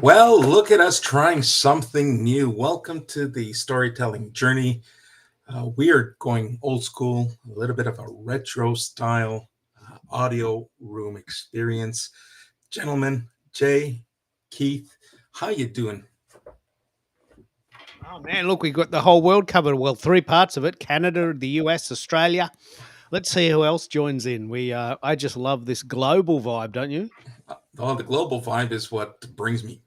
Well, look at us trying something new. Welcome to the storytelling journey. We are going old school, a little bit of a retro style audio room experience. Gentlemen, Jay, Keith, how you doing? Oh man, look, we've got the whole world covered. Well, three parts of it: Canada, the US, Australia. Let's see who else joins in. I just love this global vibe, don't you? Oh, the global vibe is what brings me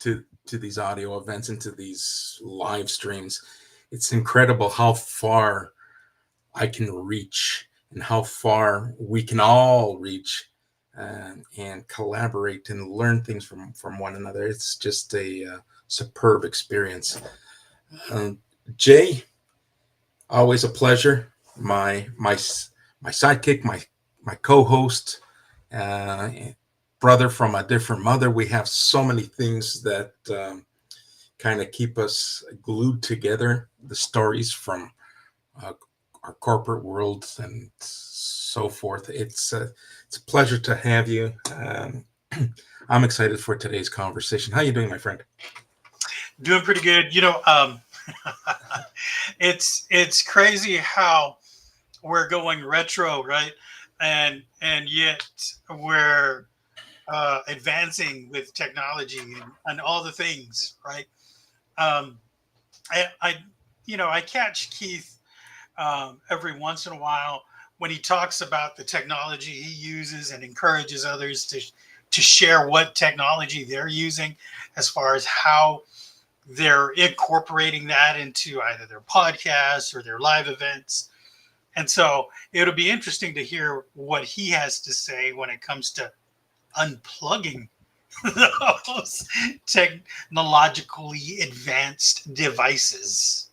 to these audio events and to these live streams. It's incredible how far I can reach and how far we can all reach and collaborate and learn things from one another. It's just a superb experience. Um, Jay, always a pleasure. My sidekick, my co-host, uh, brother from a different mother. We have so many things that kind of keep us glued together. The stories from uh, our corporate world and so forth. It's a pleasure to have you. I'm excited for today's conversation. How are you doing, my friend? Doing pretty good. It's crazy how we're going retro, right? And yet we're advancing with technology and all the things, right? Um, I I catch Keith every once in a while when he talks about the technology he uses and encourages others to share what technology they're using as far as how they're incorporating that into either their podcasts or their live events. And so it'll be interesting to hear what he has to say when it comes to unplugging those technologically advanced devices.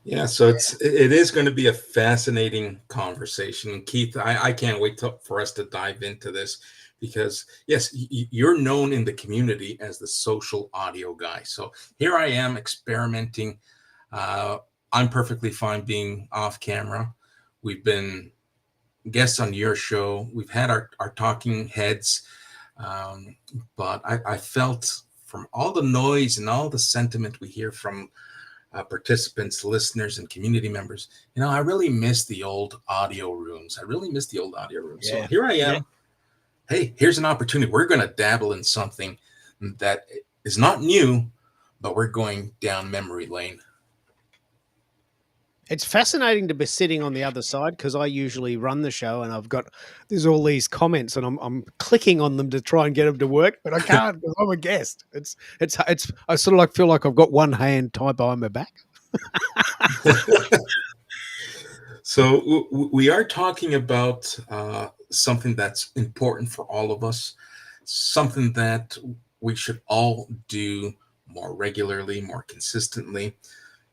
Yeah, so it is going to be a fascinating conversation, Keith. I can't wait for us to dive into this because yes, you're known in the community as the social audio guy. So here I am experimenting. Uh, I'm perfectly fine being off camera. We've been guests on your show. We've had our talking heads, um, but I felt from all the noise and all the sentiment we hear from participants, listeners, and community members, I really miss the old audio rooms. I really miss the old audio rooms. So Yeah. here I Yeah. am. Hey, here's an opportunity. We're going to dabble in something that is not new, but we're going down memory lane. It's fascinating to be sitting on the other side because I usually run the show and there's all these comments and I'm clicking on them to try and get them to work, but I can't because I'm a guest. I sort of like feel like I've got one hand tied behind my back. So we are talking about something that's important for all of us, something that we should all do more regularly, more consistently.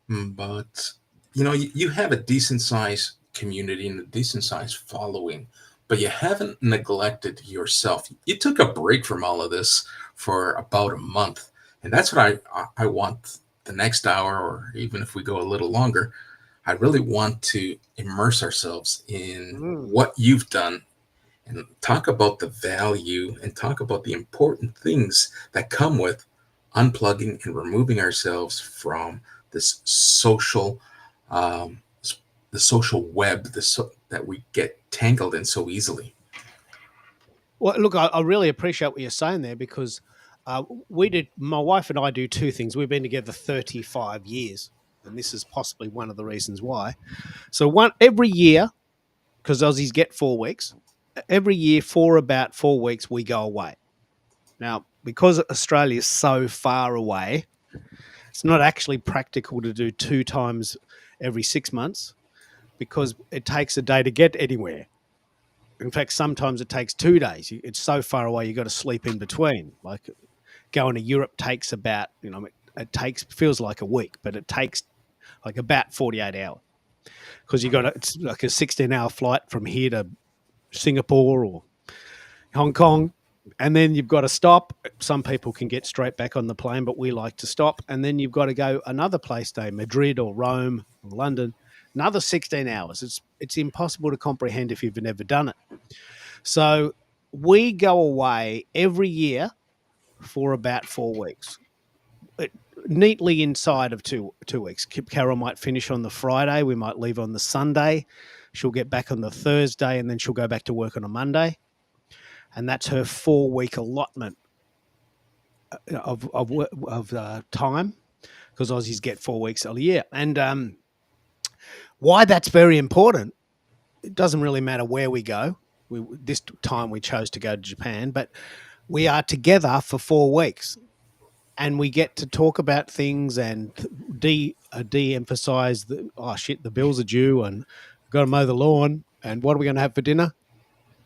But you have a decent sized community and a decent sized following, but you haven't neglected yourself. You took a break from all of this for about a month, and that's what I want the next hour, or even if we go a little longer. I really want to immerse ourselves in Mm. what you've done and talk about the value and talk about the important things that come with unplugging and removing ourselves from this um, the social web, that we get tangled in so easily. Well, look, I really appreciate what you're saying there because my wife and I do two things. We've been together 35 years, and this is possibly one of the reasons why. So, every year, because Aussies get 4 weeks, every year for about 4 weeks, we go away. Now, because Australia is so far away, it's not actually practical to do two times every 6 months because it takes a day to get anywhere. In fact, sometimes it takes 2 days. It's so far away, you got to sleep in between. Like going to Europe takes about, feels like a week, but it takes like about 48 hours because it's like a 16-hour flight from here to Singapore or Hong Kong. And then you've got to stop. Some people can get straight back on the plane, but we like to stop. And then you've got to go another place, say Madrid or Rome or London, another 16 hours. It's impossible to comprehend if you've never done it. So we go away every year for about 4 weeks. Neatly inside of two weeks. Carol might finish on the Friday. We might leave on the Sunday. She'll get back on the Thursday, and then she'll go back to work on a Monday. And that's her 4-week allotment of time, because Aussies get 4 weeks a year. And why that's very important, it doesn't really matter where we go. This time we chose to go to Japan, but we are together for 4 weeks. And we get to talk about things and de-emphasize the bills are due and we've got to mow the lawn and what are we going to have for dinner?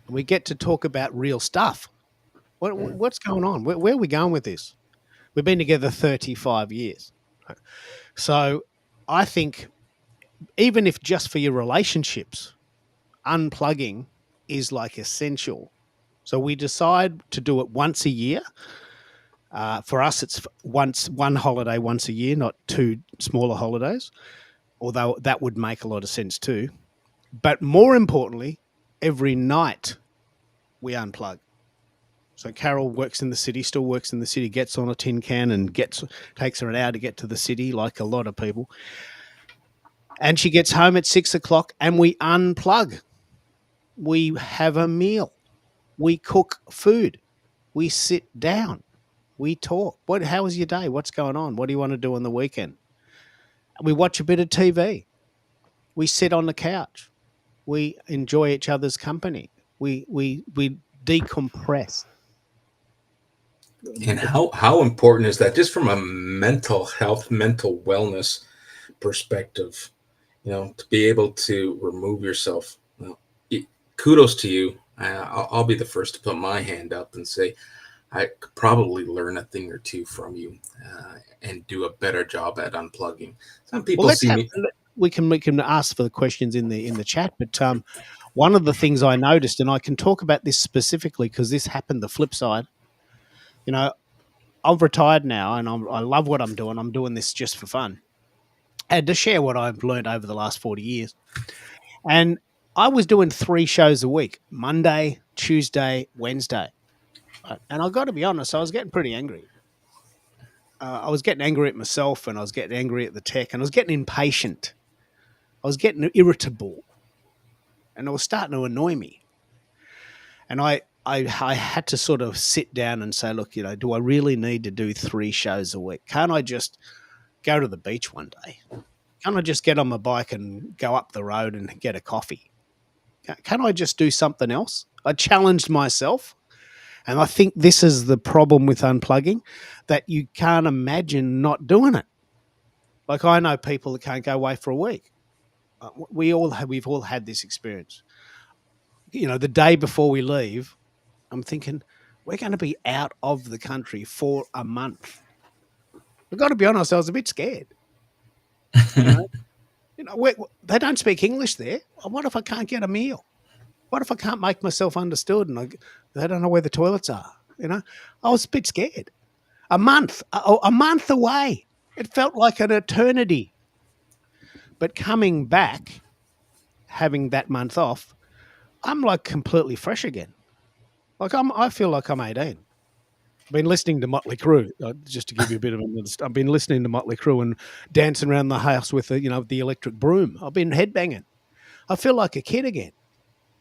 And we get to talk about real stuff. What's going on? Where are we going with this? We've been together 35 years. So I think even if just for your relationships, unplugging is like essential. So we decide to do it once a year. For us, it's one holiday once a year, not 2 smaller holidays, although that would make a lot of sense too. But more importantly, every night we unplug. So Carol works in the city, still works in the city, gets on a tin can and takes her an hour to get to the city, like a lot of people. And she gets home at 6 o'clock and we unplug. We have a meal. We cook food. We sit down. We talk. How was your day? What's going on? What do you want to do on the weekend? We watch a bit of TV. We sit on the couch. We enjoy each other's company. We decompress. And how important is that, just from a mental health, mental wellness perspective, to be able to remove yourself? Kudos to you. I'll be the first to put my hand up and say, I could probably learn a thing or two from you and do a better job at unplugging. Some people we can ask for the questions in the chat, but one of the things I noticed, and I can talk about this specifically because this happened the flip side. I've retired now, and I love what I'm doing. I'm doing this just for fun, and to share what I've learned over the last 40 years. And I was doing 3 shows a week: Monday, Tuesday, Wednesday. And I got to be honest, I was getting pretty angry. I was getting angry at myself, and I was getting angry at the tech, and I was getting impatient. I was getting irritable, and it was starting to annoy me. And I had to sort of sit down and say, look, do I really need to do 3 shows a week? Can't I just go to the beach one day? Can't I just get on my bike and go up the road and get a coffee? Can't I just do something else? I challenged myself. And I think this is the problem with unplugging, that you can't imagine not doing it. Like, I know people that can't go away for a week. We've all had this experience. The day before we leave, I'm thinking, we're going to be out of the country for a month. I've got to be honest, I was a bit scared. They don't speak English there. What if I can't get a meal? What if I can't make myself understood and they don't know where the toilets are? I was a bit scared. A month away. It felt like an eternity. But coming back, having that month off, I'm like completely fresh again. Like I feel like I'm 18. I've been listening to Motley Crue, just to give you a bit of I've been listening to Motley Crue and dancing around the house with the electric broom. I've been headbanging. I feel like a kid again.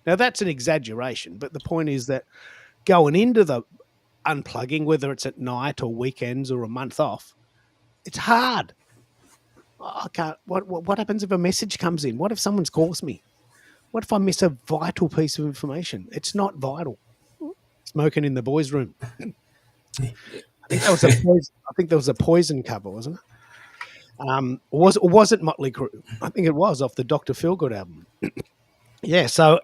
Now, that's an exaggeration, but the point is that going into the unplugging, whether it's at night or weekends or a month off, it's hard. I can't. What happens if a message comes in? What if someone calls me? What if I miss a vital piece of information? It's not vital. Smoking in the boys' room. I think there was a Poison cover, wasn't it? Was it Motley Crue? I think it was, off the Dr. Feelgood album. Yeah, so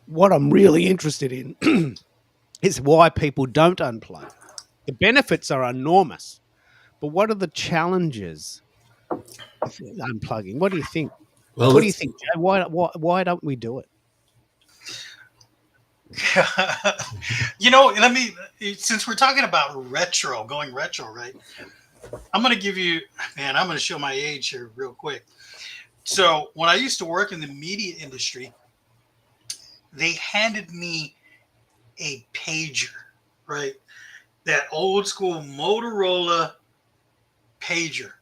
what I'm really interested in is why people don't unplug. The benefits are enormous, but what are the challenges with unplugging? What do you think? Well, what do you think, Joe? Why don't we do it? Since we're talking about going retro, right? I'm going to show my age here real quick. So when I used to work in the media industry, they handed me a pager, right? that old school Motorola pager.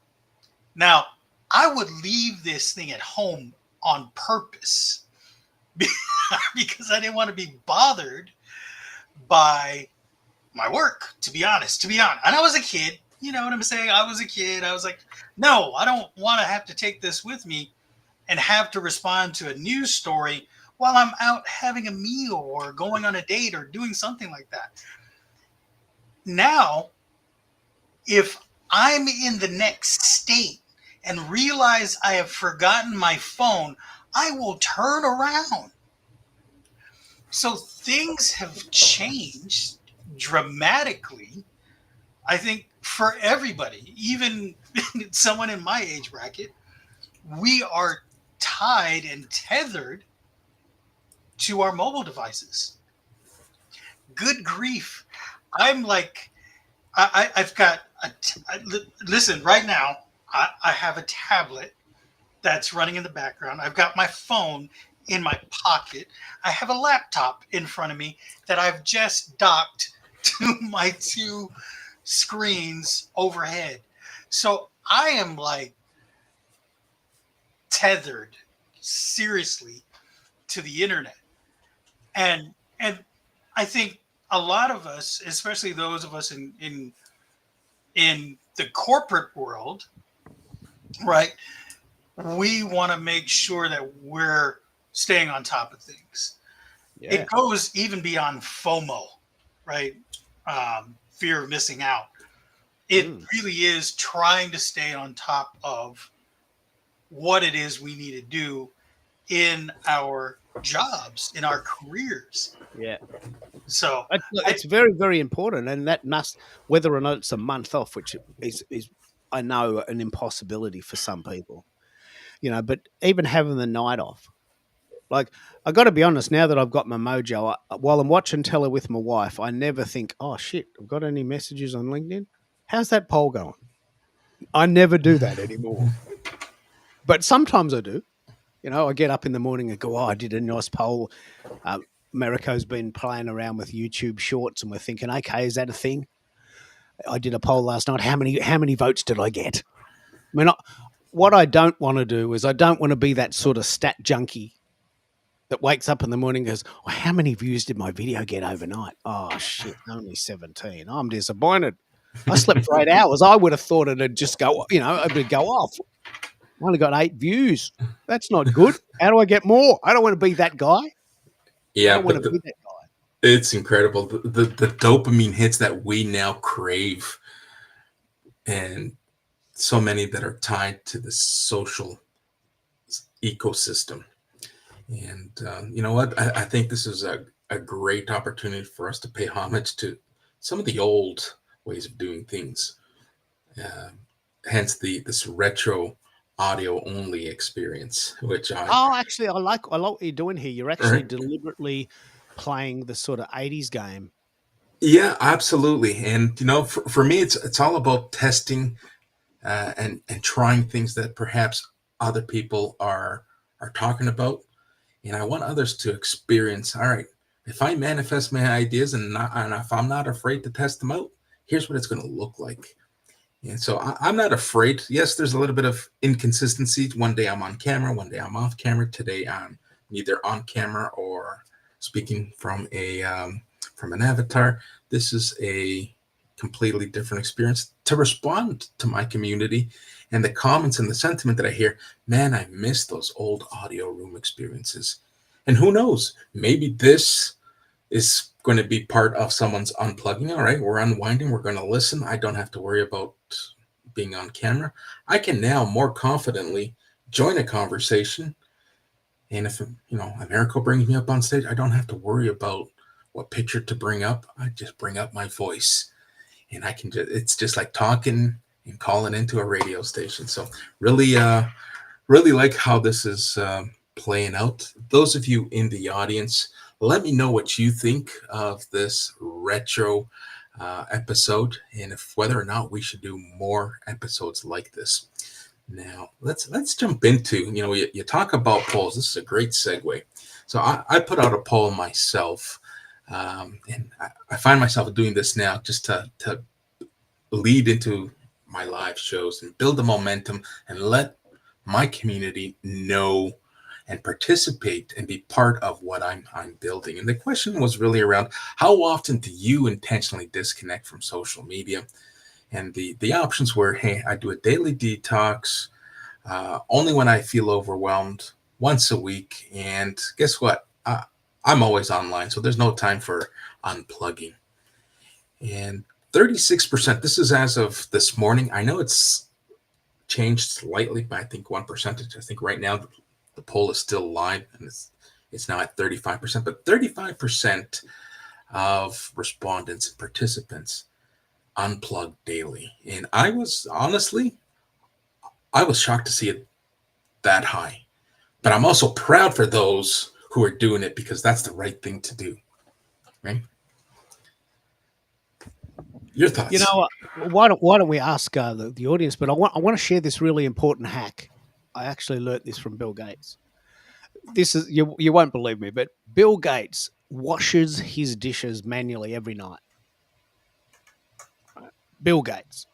Now, I would leave this thing at home on purpose because I didn't want to be bothered by my work, to be honest. And I was a kid. You know what I'm saying? I was a kid. I was like, no, I don't want to have to take this with me and have to respond to a news story while I'm out having a meal or going on a date or doing something like that. Now, if I'm in the next state and realize I have forgotten my phone, I will turn around. So things have changed dramatically, I think, for everybody, even someone in my age bracket. We are tied and tethered to our mobile devices. Good grief. I'm like, I've got listen, right now, I have a tablet that's running in the background. I've got my phone in my pocket. I have a laptop in front of me that I've just docked to my two screens overhead. So I am like tethered seriously to the internet. And I think a lot of us, especially those of us in the corporate world, right? We want to make sure that we're staying on top of things. Yeah. It goes even beyond FOMO, right? Fear of missing out. It really is trying to stay on top of what it is we need to do in our jobs, in our careers. Yeah. So it's very, very important. And that must, whether or not it's a month off, which is I know, an impossibility for some people, you know, but even having the night off, like, I got to be honest, now that I've got my mojo, while I'm watching telly with my wife, I never think, oh shit, I've got any messages on LinkedIn? How's that poll going? I never do that anymore. But sometimes I do. You know, I get up in the morning and go, oh, I did a nice poll. Americo's been playing around with YouTube Shorts, and we're thinking, okay, is that a thing? I did a poll last night. How many votes did I get? I mean, what I don't want to do is I don't want to be that sort of stat junkie that wakes up in the morning and goes, oh, how many views did my video get overnight? Oh, shit, only 17. I'm disappointed. I slept for 8 hours. I would have thought it'd just go, you know, it'd go off. I only got 8 views. That's not good. How do I get more? I don't want to be that guy. Yeah, I don't want to be that guy. It's incredible. The dopamine hits that we now crave, and so many that are tied to the social ecosystem. And you know what? I think this is a great opportunity for us to pay homage to some of the old ways of doing things. Hence this retro audio only experience, which actually, I like what you're doing here. You're actually Right. deliberately playing the sort of 80s game. Yeah, absolutely. And you know, for me, it's all about testing and trying things that perhaps other people are talking about, and I want others to experience. All right, if I manifest my ideas and if I'm not afraid to test them out, here's what it's going to look like. And so I'm not afraid. Yes, there's a little bit of inconsistency. One day I'm on camera, one day I'm off camera. Today I'm neither on camera or speaking from an avatar. This is a completely different experience to respond to my community and the comments and the sentiment that I hear. Man, I miss those old audio room experiences. And who knows? Maybe this is going to be part of someone's unplugging. All right, we're unwinding. We're going to listen. I don't have to worry about being on camera. I can now more confidently join a conversation. And if, you know, Americo brings me up on stage, I don't have to worry about what picture to bring up. I just bring up my voice, and I can it's just like talking and calling into a radio station. So really like how this is playing out. Those of you in the audience, let me know what you think of this retro episode, and whether or not we should do more episodes like this. Now let's jump into, you know, you talk about polls. This is a great segue. So I put out a poll myself And I find myself doing this now just to lead into my live shows and build the momentum and let my community know and participate and be part of what I'm building. And the question was really around how often do you intentionally disconnect from social media? And the options were, hey, I do a daily detox, only when I feel overwhelmed, once a week. And guess what? I'm always online, so there's no time for unplugging. And 36%, this is as of this morning. I know it's changed slightly by I think 1%. I think right now the poll is still live and it's now at 35%, but 35% of respondents and participants unplug daily. And I was honestly, I was shocked to see it that high. But I'm also proud for those who are doing it because that's the right thing to do. Right? Your thoughts? You know, why don't we ask the audience? But I want to share this really important hack. I actually learnt this from Bill Gates. This is you won't believe me, but Bill Gates washes his dishes manually every night. Bill Gates,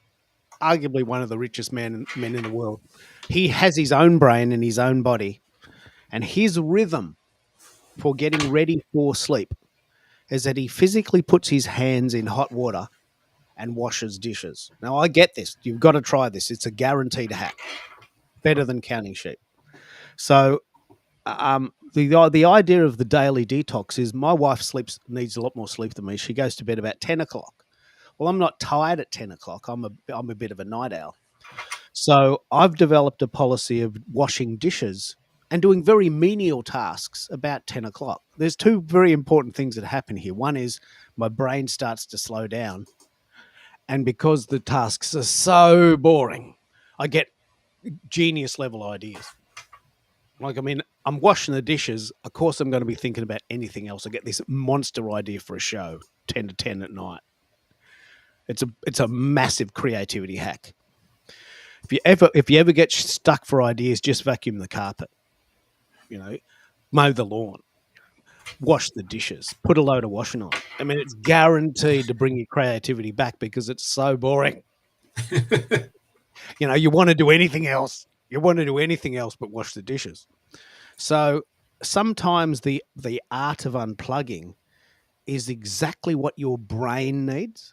arguably one of the richest men in the world, he has his own brain and his own body, and his rhythm for getting ready for sleep is that he physically puts his hands in hot water and washes dishes. Now, I get this. You've got to try this. It's a guaranteed hack. Better than counting sheep. So, the idea of the daily detox is my wife needs a lot more sleep than me. She goes to bed about 10 o'clock. Well, I'm not tired at 10 o'clock. I'm a bit of a night owl. So I've developed a policy of washing dishes and doing very menial tasks about 10 o'clock. There's two very important things that happen here. One is my brain starts to slow down. And because the tasks are so boring, I get genius level ideas. Like, I mean, I'm washing the dishes. Of course, I'm going to be thinking about anything else. I get this monster idea for a show, 10 to 10 at night. It's a massive creativity hack. If you ever get stuck for ideas, just vacuum the carpet. You know, mow the lawn, wash the dishes, put a load of washing on. I mean, it's guaranteed to bring your creativity back because it's so boring. You know, you want to do anything else. You want to do anything else but wash the dishes. So sometimes the art of unplugging is exactly what your brain needs.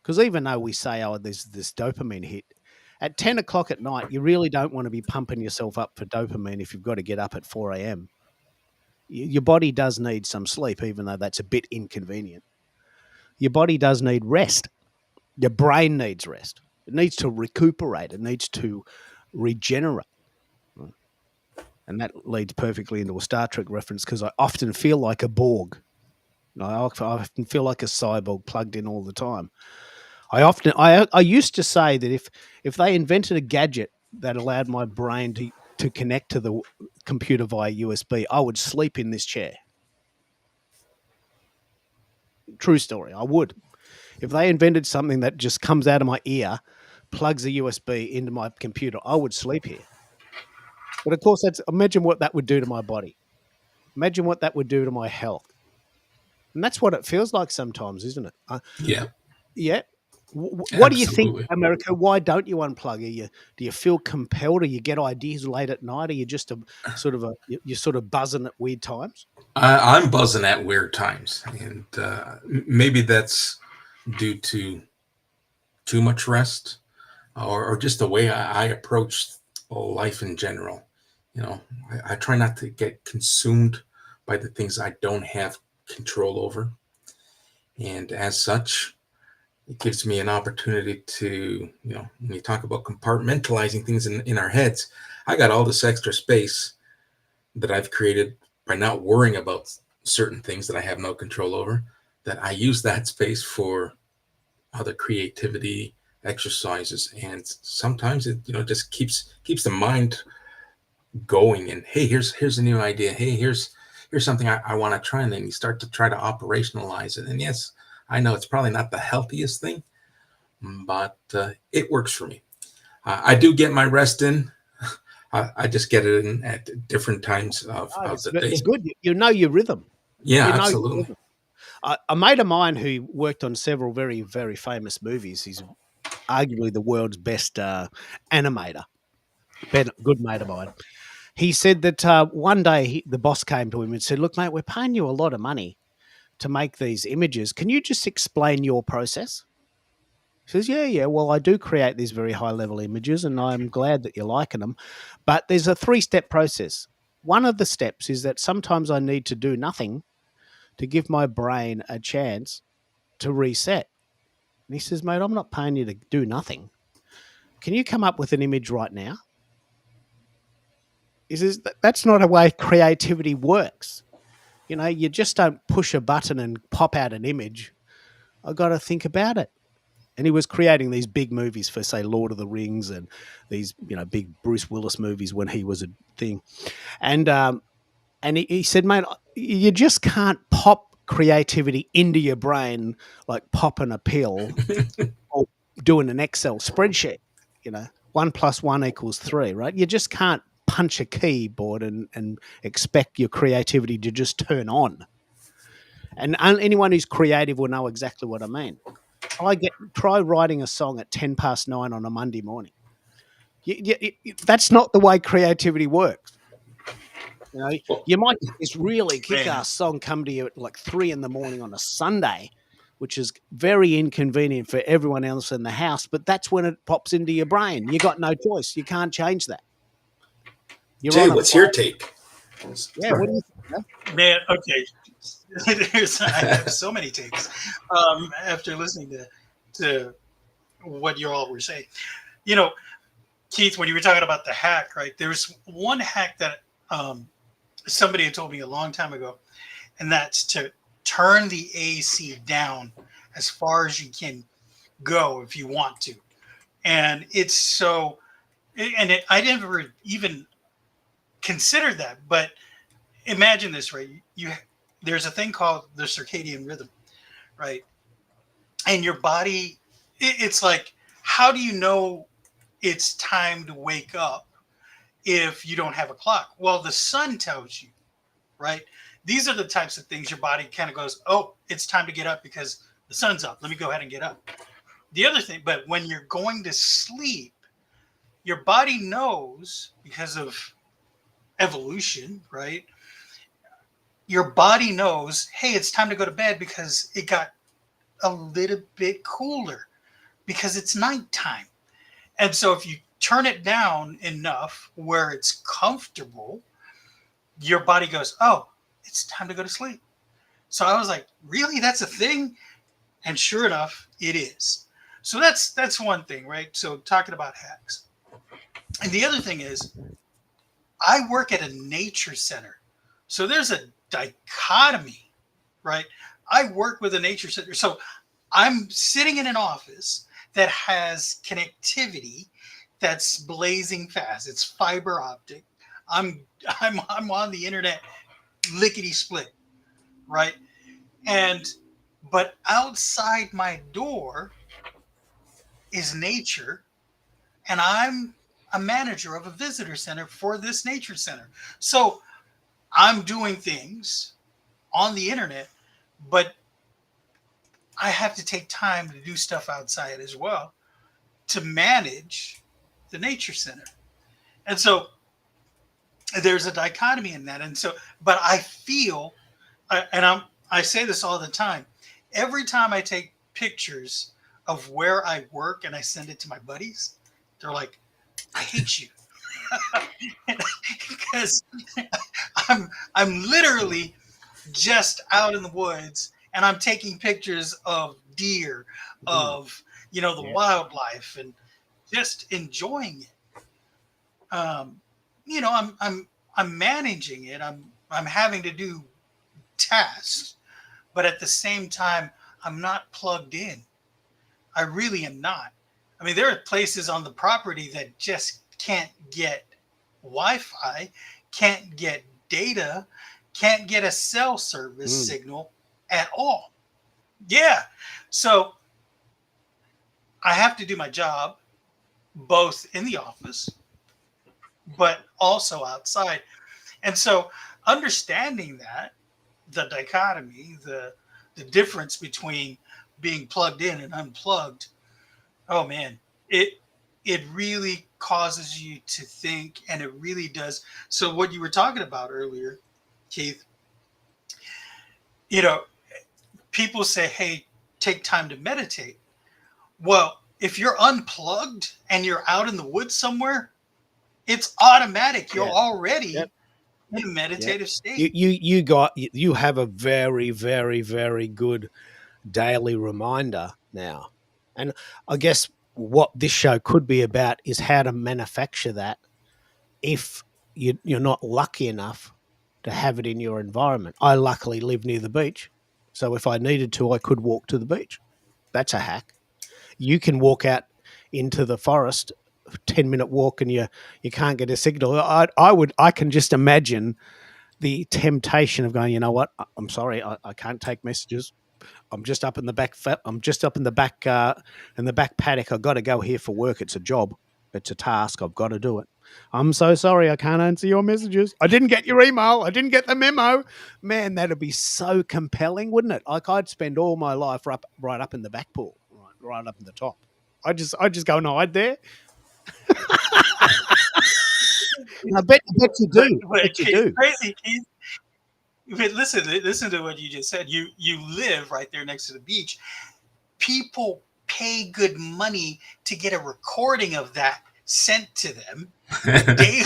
Because even though we say, oh, there's this dopamine hit, at 10 o'clock at night, you really don't want to be pumping yourself up for dopamine if you've got to get up at 4 a.m. Your body does need some sleep, even though that's a bit inconvenient. Your body does need rest. Your brain needs rest. It needs to recuperate. It needs to regenerate. And that leads perfectly into a Star Trek reference because I often feel like a Borg. I often feel like a cyborg plugged in all the time. I used to say that if they invented a gadget that allowed my brain to connect to the computer via USB, I would sleep in this chair. True story. I would. If they invented something that just comes out of my ear, plugs a USB into my computer, I would sleep here. But of course, imagine what that would do to my body. Imagine what that would do to my health. And that's what it feels like sometimes, isn't it? Yeah. Yeah. What do you think, America? Why don't you unplug? Do you feel compelled, or you get ideas late at night, or you just you're sort of buzzing at weird times? I'm buzzing at weird times, and maybe that's due to too much rest, or just the way I approach life in general. You know, I try not to get consumed by the things I don't have control over, and as such, it gives me an opportunity to, you know, when you talk about compartmentalizing things in our heads, I got all this extra space that I've created by not worrying about certain things that I have no control over, that I use that space for other creativity exercises. And sometimes it, you know, just keeps the mind going. And hey, here's a new idea. Hey, here's something I want to try. And then you start to try to operationalize it. And yes, I know it's probably not the healthiest thing, but it works for me. I do get my rest in. I just get it in at different times of the day. It's good. You know your rhythm. Yeah, You know your absolutely. rhythm. a mate of mine who worked on several very, very famous movies. He's arguably the world's best animator. Good mate of mine. He said that one day the boss came to him and said, "Look, mate, we're paying you a lot of money to make these images. Can you just explain your process?" He says, yeah. Well, I do create these very high level images and I'm glad that you're liking them. But there's a 3-step process. One of the steps is that sometimes I need to do nothing to give my brain a chance to reset. And he says, mate, I'm not paying you to do nothing. Can you come up with an image right now? He says, that's not a way creativity works. You just don't push a button and pop out an image. I got to think about it. And he was creating these big movies for, say, Lord of the Rings and these, big Bruce Willis movies when he was a thing. And he said, mate, you just can't pop creativity into your brain like popping a pill or doing an Excel spreadsheet. 1 + 1 = 3, right? You just can't punch a keyboard and expect your creativity to just turn on. And anyone who's creative will know exactly what I mean. Try writing a song at 10 past 9 on a Monday morning. That's not the way creativity works. You might get this really kick-ass song come to you at like 3 a.m. on a Sunday, which is very inconvenient for everyone else in the house, but that's when it pops into your brain. You got no choice. You can't change that. Jay, what's your take? Yeah, what do you think? Man, okay. I have so many takes after listening to what you all were saying. Keith, when you were talking about the hack, right? There was one hack that somebody had told me a long time ago, and that's to turn the AC down as far as you can go if you want to. And I never even considered that, but imagine this, right? There's a thing called the circadian rhythm, right? And your body, it's like, how do you know it's time to wake up if you don't have a clock? Well, the sun tells you, right? These are the types of things your body kind of goes, oh, it's time to get up because the sun's up. Let me go ahead and get up. The other thing, but when you're going to sleep, your body knows, because of evolution, right? Your body knows, hey, it's time to go to bed because it got a little bit cooler because it's nighttime. And so if you turn it down enough where it's comfortable, your body goes, oh, it's time to go to sleep. So I was like, really? That's a thing? And sure enough, it is. So that's one thing, right? So talking about hacks. And the other thing is, I work at a nature center. So there's a dichotomy, right? I work with a nature center. So I'm sitting in an office that has connectivity that's blazing fast. It's fiber optic. I'm on the internet lickety split, right? But outside my door is nature, and I'm a manager of a visitor center for this nature center. So I'm doing things on the internet, but I have to take time to do stuff outside as well to manage the nature center. And so there's a dichotomy in that. And so, but I feel, I say this all the time, every time I take pictures of where I work and I send it to my buddies, they're like, I hate you. Because I'm literally just out in the woods and I'm taking pictures of deer, of the wildlife, and just enjoying it. I'm managing it. I'm having to do tasks, but at the same time, I'm not plugged in. I really am not. I mean, there are places on the property that just can't get Wi-Fi, can't get data, can't get a cell service signal at all. Yeah. So I have to do my job both in the office, but also outside. And so understanding that, the dichotomy, the the difference between being plugged in and unplugged, oh man, it really causes you to think, and it really does. So what you were talking about earlier, Keith, you know, people say, hey, take time to meditate. Well, if you're unplugged and you're out in the woods somewhere, it's automatic. You're Yeah. Yep. already in a Yep. meditative state. You have a very, very, very good daily reminder now. And I guess what this show could be about is how to manufacture that if you're not lucky enough to have it in your environment. I luckily live near the beach. So if I needed to, I could walk to the beach. That's a hack. You can walk out into the forest, 10-minute walk, and you can't get a signal. I can just imagine the temptation of going, you know what? I'm sorry, I can't take messages. I'm just up in the back. I'm just up in the back paddock. I've got to go here for work. It's a job. It's a task. I've got to do it. I'm so sorry. I can't answer your messages. I didn't get your email. I didn't get the memo. Man, that'd be so compelling, wouldn't it? Like I'd spend all my life right up in the back pool, right up in the top. I just go and hide there. I bet you do. But I bet you do. crazy, Keith. But listen to what you just said. You live right there next to the beach. People pay good money to get a recording of that sent to them daily.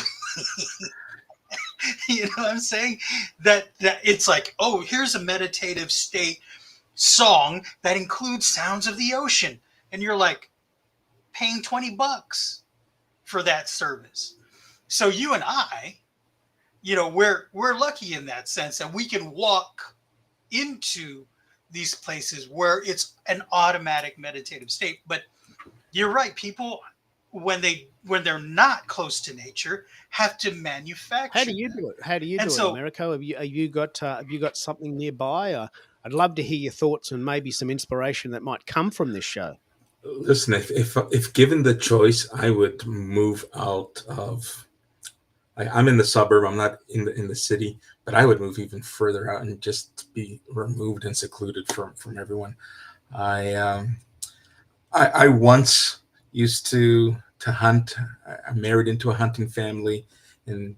You know what I'm saying? That it's like, oh, here's a meditative state song that includes sounds of the ocean, and you're like paying $20 for that service. So you and I, you know, we're lucky in that sense that we can walk into these places where it's an automatic meditative state. But you're right, people when they're not close to nature have to manufacture. How do you do it? How do you do it, Americo? Have you got something nearby? I'd love to hear your thoughts and maybe some inspiration that might come from this show. Listen, if given the choice, I would move out of. I'm in the suburb. I'm not in the city, but I would move even further out and just be removed and secluded from everyone. I once used to hunt. I married into a hunting family, and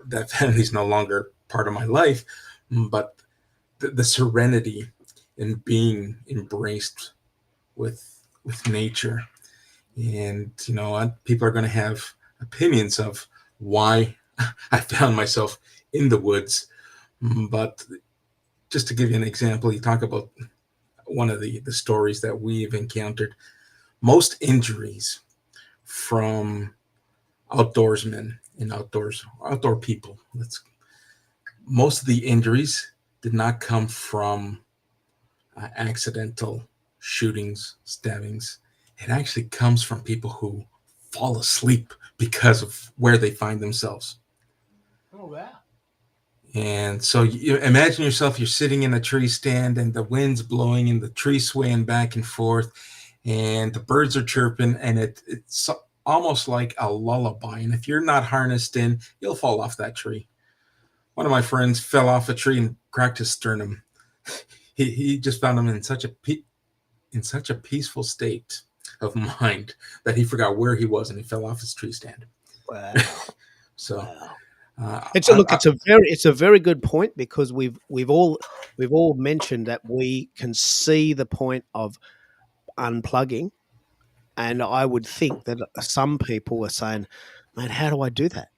that family is no longer part of my life. But the serenity in being embraced with nature, and you know what, people are going to have opinions of why I found myself in the woods. But just to give you an example, you talk about one of the stories that we've encountered. Most injuries from outdoorsmen and outdoor people, most of the injuries did not come from accidental shootings, stabbings. It actually comes from people who fall asleep because of where they find themselves. Oh, wow. And so you imagine yourself, you're sitting in a tree stand and the wind's blowing and the tree swaying back and forth and the birds are chirping, and it's almost like a lullaby. And if you're not harnessed in, you'll fall off that tree. One of my friends fell off a tree and cracked his sternum. He just found him in such a peaceful state of mind that he forgot where he was and he fell off his tree stand. Wow. So wow. It's a very good point, because we've all mentioned that we can see the point of unplugging, and I would think that some people are saying, man, how do I do that?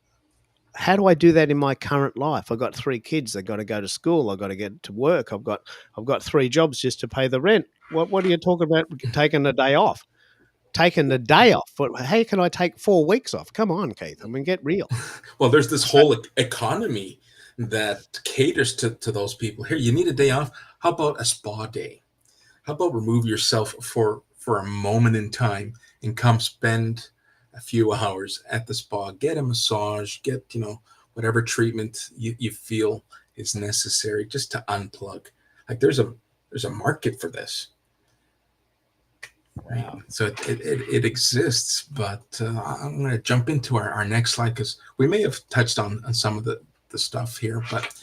How do I do that in my current life? I've got 3 kids. They've got to go to school. I've got to get to work. I've got 3 jobs just to pay the rent. What are you talking about taking a day off? Taking the day off? How can I take 4 weeks off? Come on, Keith. I mean, get real. Well, there's this whole economy that caters to those people. Here, you need a day off. How about a spa day? How about remove yourself for a moment in time and come spend a few hours at the spa, get a massage, get, you know, whatever treatment you feel is necessary just to unplug. Like there's a market for this. Right? Wow. So it exists, but I'm going to jump into our next slide, because we may have touched on some of the stuff here, but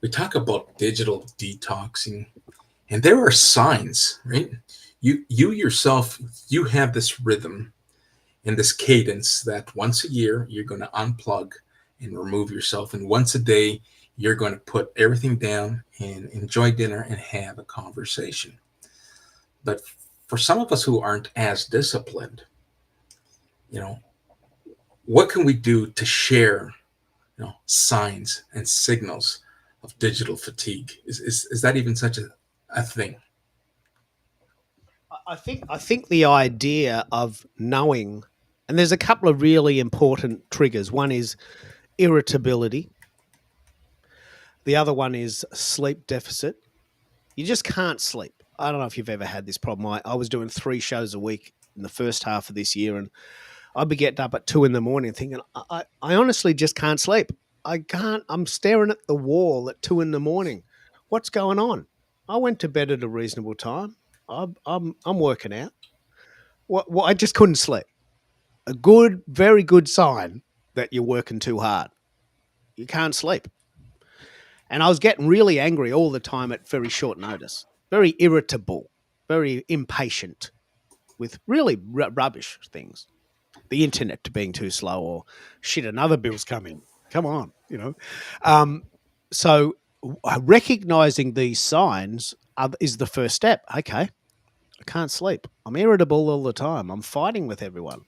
we talk about digital detoxing, And there are signs, right? You yourself, you have this rhythm and this cadence that once a year you're going to unplug and remove yourself, and once a day you're going to put everything down and enjoy dinner and have a conversation. But for some of us who aren't as disciplined, you know, what can we do to share, signs and signals of digital fatigue? Is that even such a thing? I think the idea of knowing, and there's a couple of really important triggers. One is irritability. The other one is sleep deficit. You just can't sleep. I don't know if you've ever had this problem. I was doing 3 shows a week in the first half of this year, and I'd be getting up at 2 in the morning thinking, I honestly just can't sleep. I can't. I'm staring at the wall at 2 in the morning. What's going on? I went to bed at a reasonable time. I'm working out. What I just couldn't sleep. A good, very good sign that you're working too hard. You can't sleep. And I was getting really angry all the time at very short notice, very irritable, very impatient with really rubbish things. The internet being too slow, or shit, another bill's coming. Come on, Um, so recognizing these signs is the first step. Okay, I can't sleep. I'm irritable all the time. I'm fighting with everyone.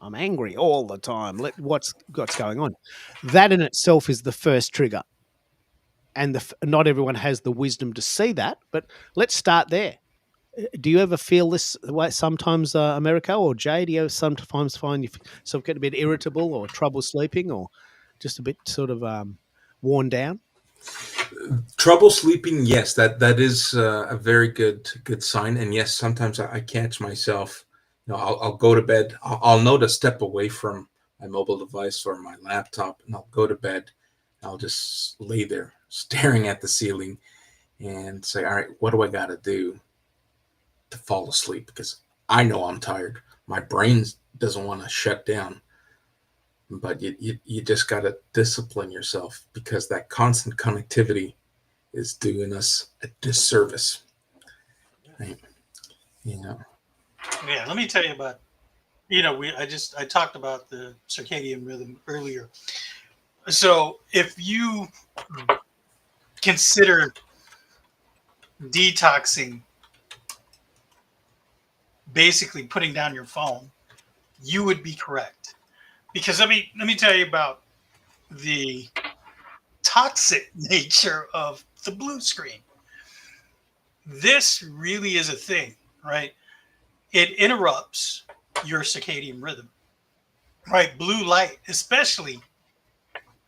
I'm angry all the time. What's going on? That in itself is the first trigger, and not everyone has the wisdom to see that. But let's start there. Do you ever feel this way sometimes, America or Jay? Do you sometimes find yourself getting a bit irritable or trouble sleeping, or just a bit sort of worn down? Trouble sleeping, yes, that is a very good sign. And yes, sometimes I catch myself. I'll go to bed. I'll know to step away from my mobile device or my laptop, and I'll go to bed. I'll just lay there staring at the ceiling and say, "All right, what do I got to do to fall asleep?" Because I know I'm tired. My brain doesn't want to shut down, but you just got to discipline yourself, because that constant connectivity is doing us a disservice, right? You know. Yeah, let me tell you about. I talked about the circadian rhythm earlier. So if you consider detoxing basically putting down your phone, you would be correct. Because let me tell you about the toxic nature of the blue screen. This really is a thing, right? It interrupts your circadian rhythm, right? Blue light, especially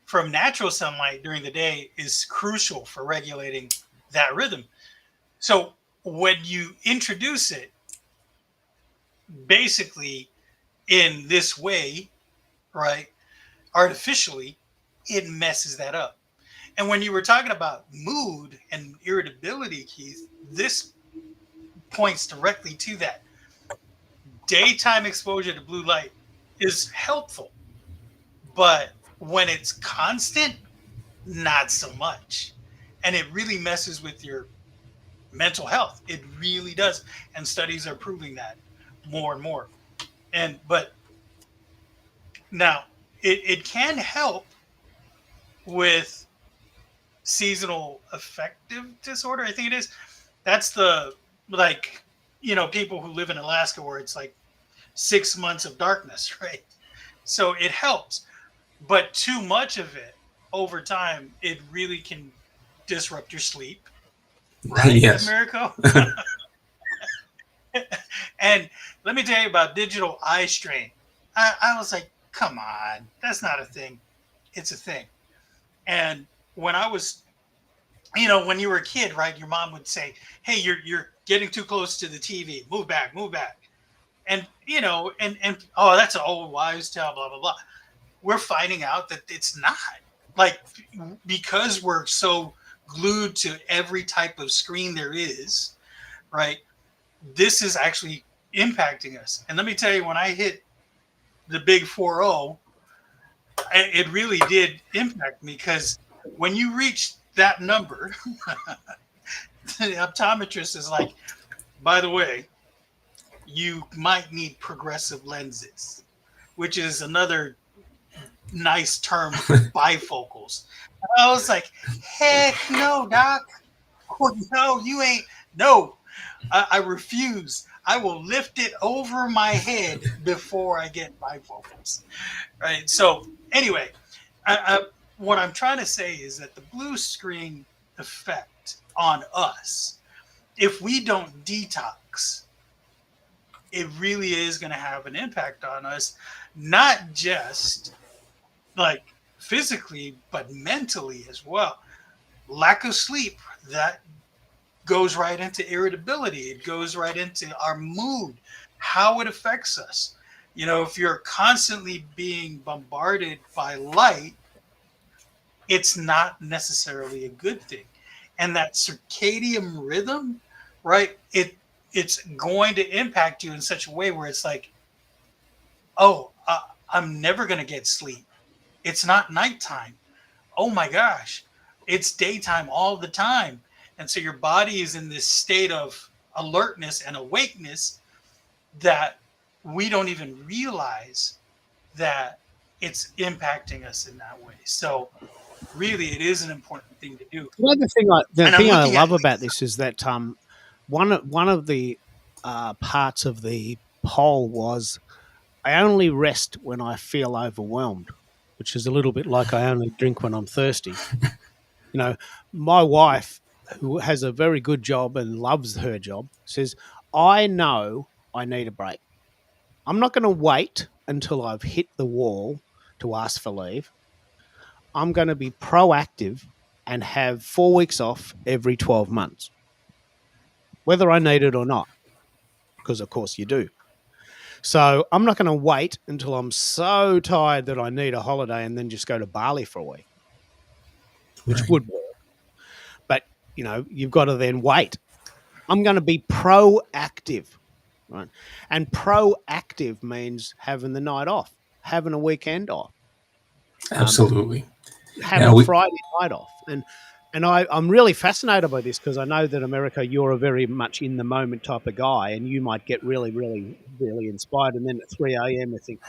from natural sunlight during the day, is crucial for regulating that rhythm. So when you introduce it basically in this way, right, artificially, it messes that up. And when you were talking about mood and irritability, Keith, this points directly to that. Daytime exposure to blue light is helpful, but when it's constant, not so much. And it really messes with your mental health. It really does. And studies are proving that more and more. But now it can help with seasonal affective disorder, I think it is. That's the, like, people who live in Alaska where it's like 6 months of darkness, right? So it helps, but too much of it over time, it really can disrupt your sleep, right, Yes. Americo? And let me tell you about digital eye strain. I was like, come on, that's not a thing. It's a thing. And when I was, when you were a kid, right, your mom would say, hey, you're getting too close to the TV. Move back, move back. And, and oh, that's an old wives' tale, blah, blah, blah. We're finding out that it's not. Like, because we're so glued to every type of screen there is, right? This is actually impacting us. And let me tell you, when I hit the big 4-0, it really did impact me, because when you reach that number, the optometrist is like, by the way, you might need progressive lenses, which is another nice term for bifocals. And I was like, heck no, doc. Oh, no, you ain't. No, I refuse. I will lift it over my head before I get bifocals. Right. So anyway, what I'm trying to say is that the blue screen effect on us, if we don't detox, it really is going to have an impact on us, not just like physically, but mentally as well. Lack of sleep, that goes right into irritability. It goes right into our mood, how it affects us. You know, if you're constantly being bombarded by light, it's not necessarily a good thing. And that circadian rhythm, right? It's going to impact you in such a way where it's like, oh, I'm never going to get sleep. It's not nighttime. Oh my gosh, it's daytime all the time. And so your body is in this state of alertness and awakeness that we don't even realize that it's impacting us in that way. So really, it is an important thing to do. The And I'm thing I looking at love about this is that one of the parts of the poll was I only rest when I feel overwhelmed, which is a little bit like I only drink when I'm thirsty. You know, my wife, who has a very good job and loves her job, says, I know I need a break. I'm not going to wait until I've hit the wall to ask for leave. I'm going to be proactive and have 4 weeks off every 12 months, whether I need it or not, because of course you do. So I'm not going to wait until I'm so tired that I need a holiday and then just go to Bali for a week, which Right. would work. But, you know, you've got to then wait. I'm going to be proactive, right? And proactive means having the night off, having a weekend off, Absolutely. having Friday night off. And I'm really fascinated by this because I know that America, you're a very much in the moment type of guy, and you might get really, really, really inspired, and then at 3 a.m. I think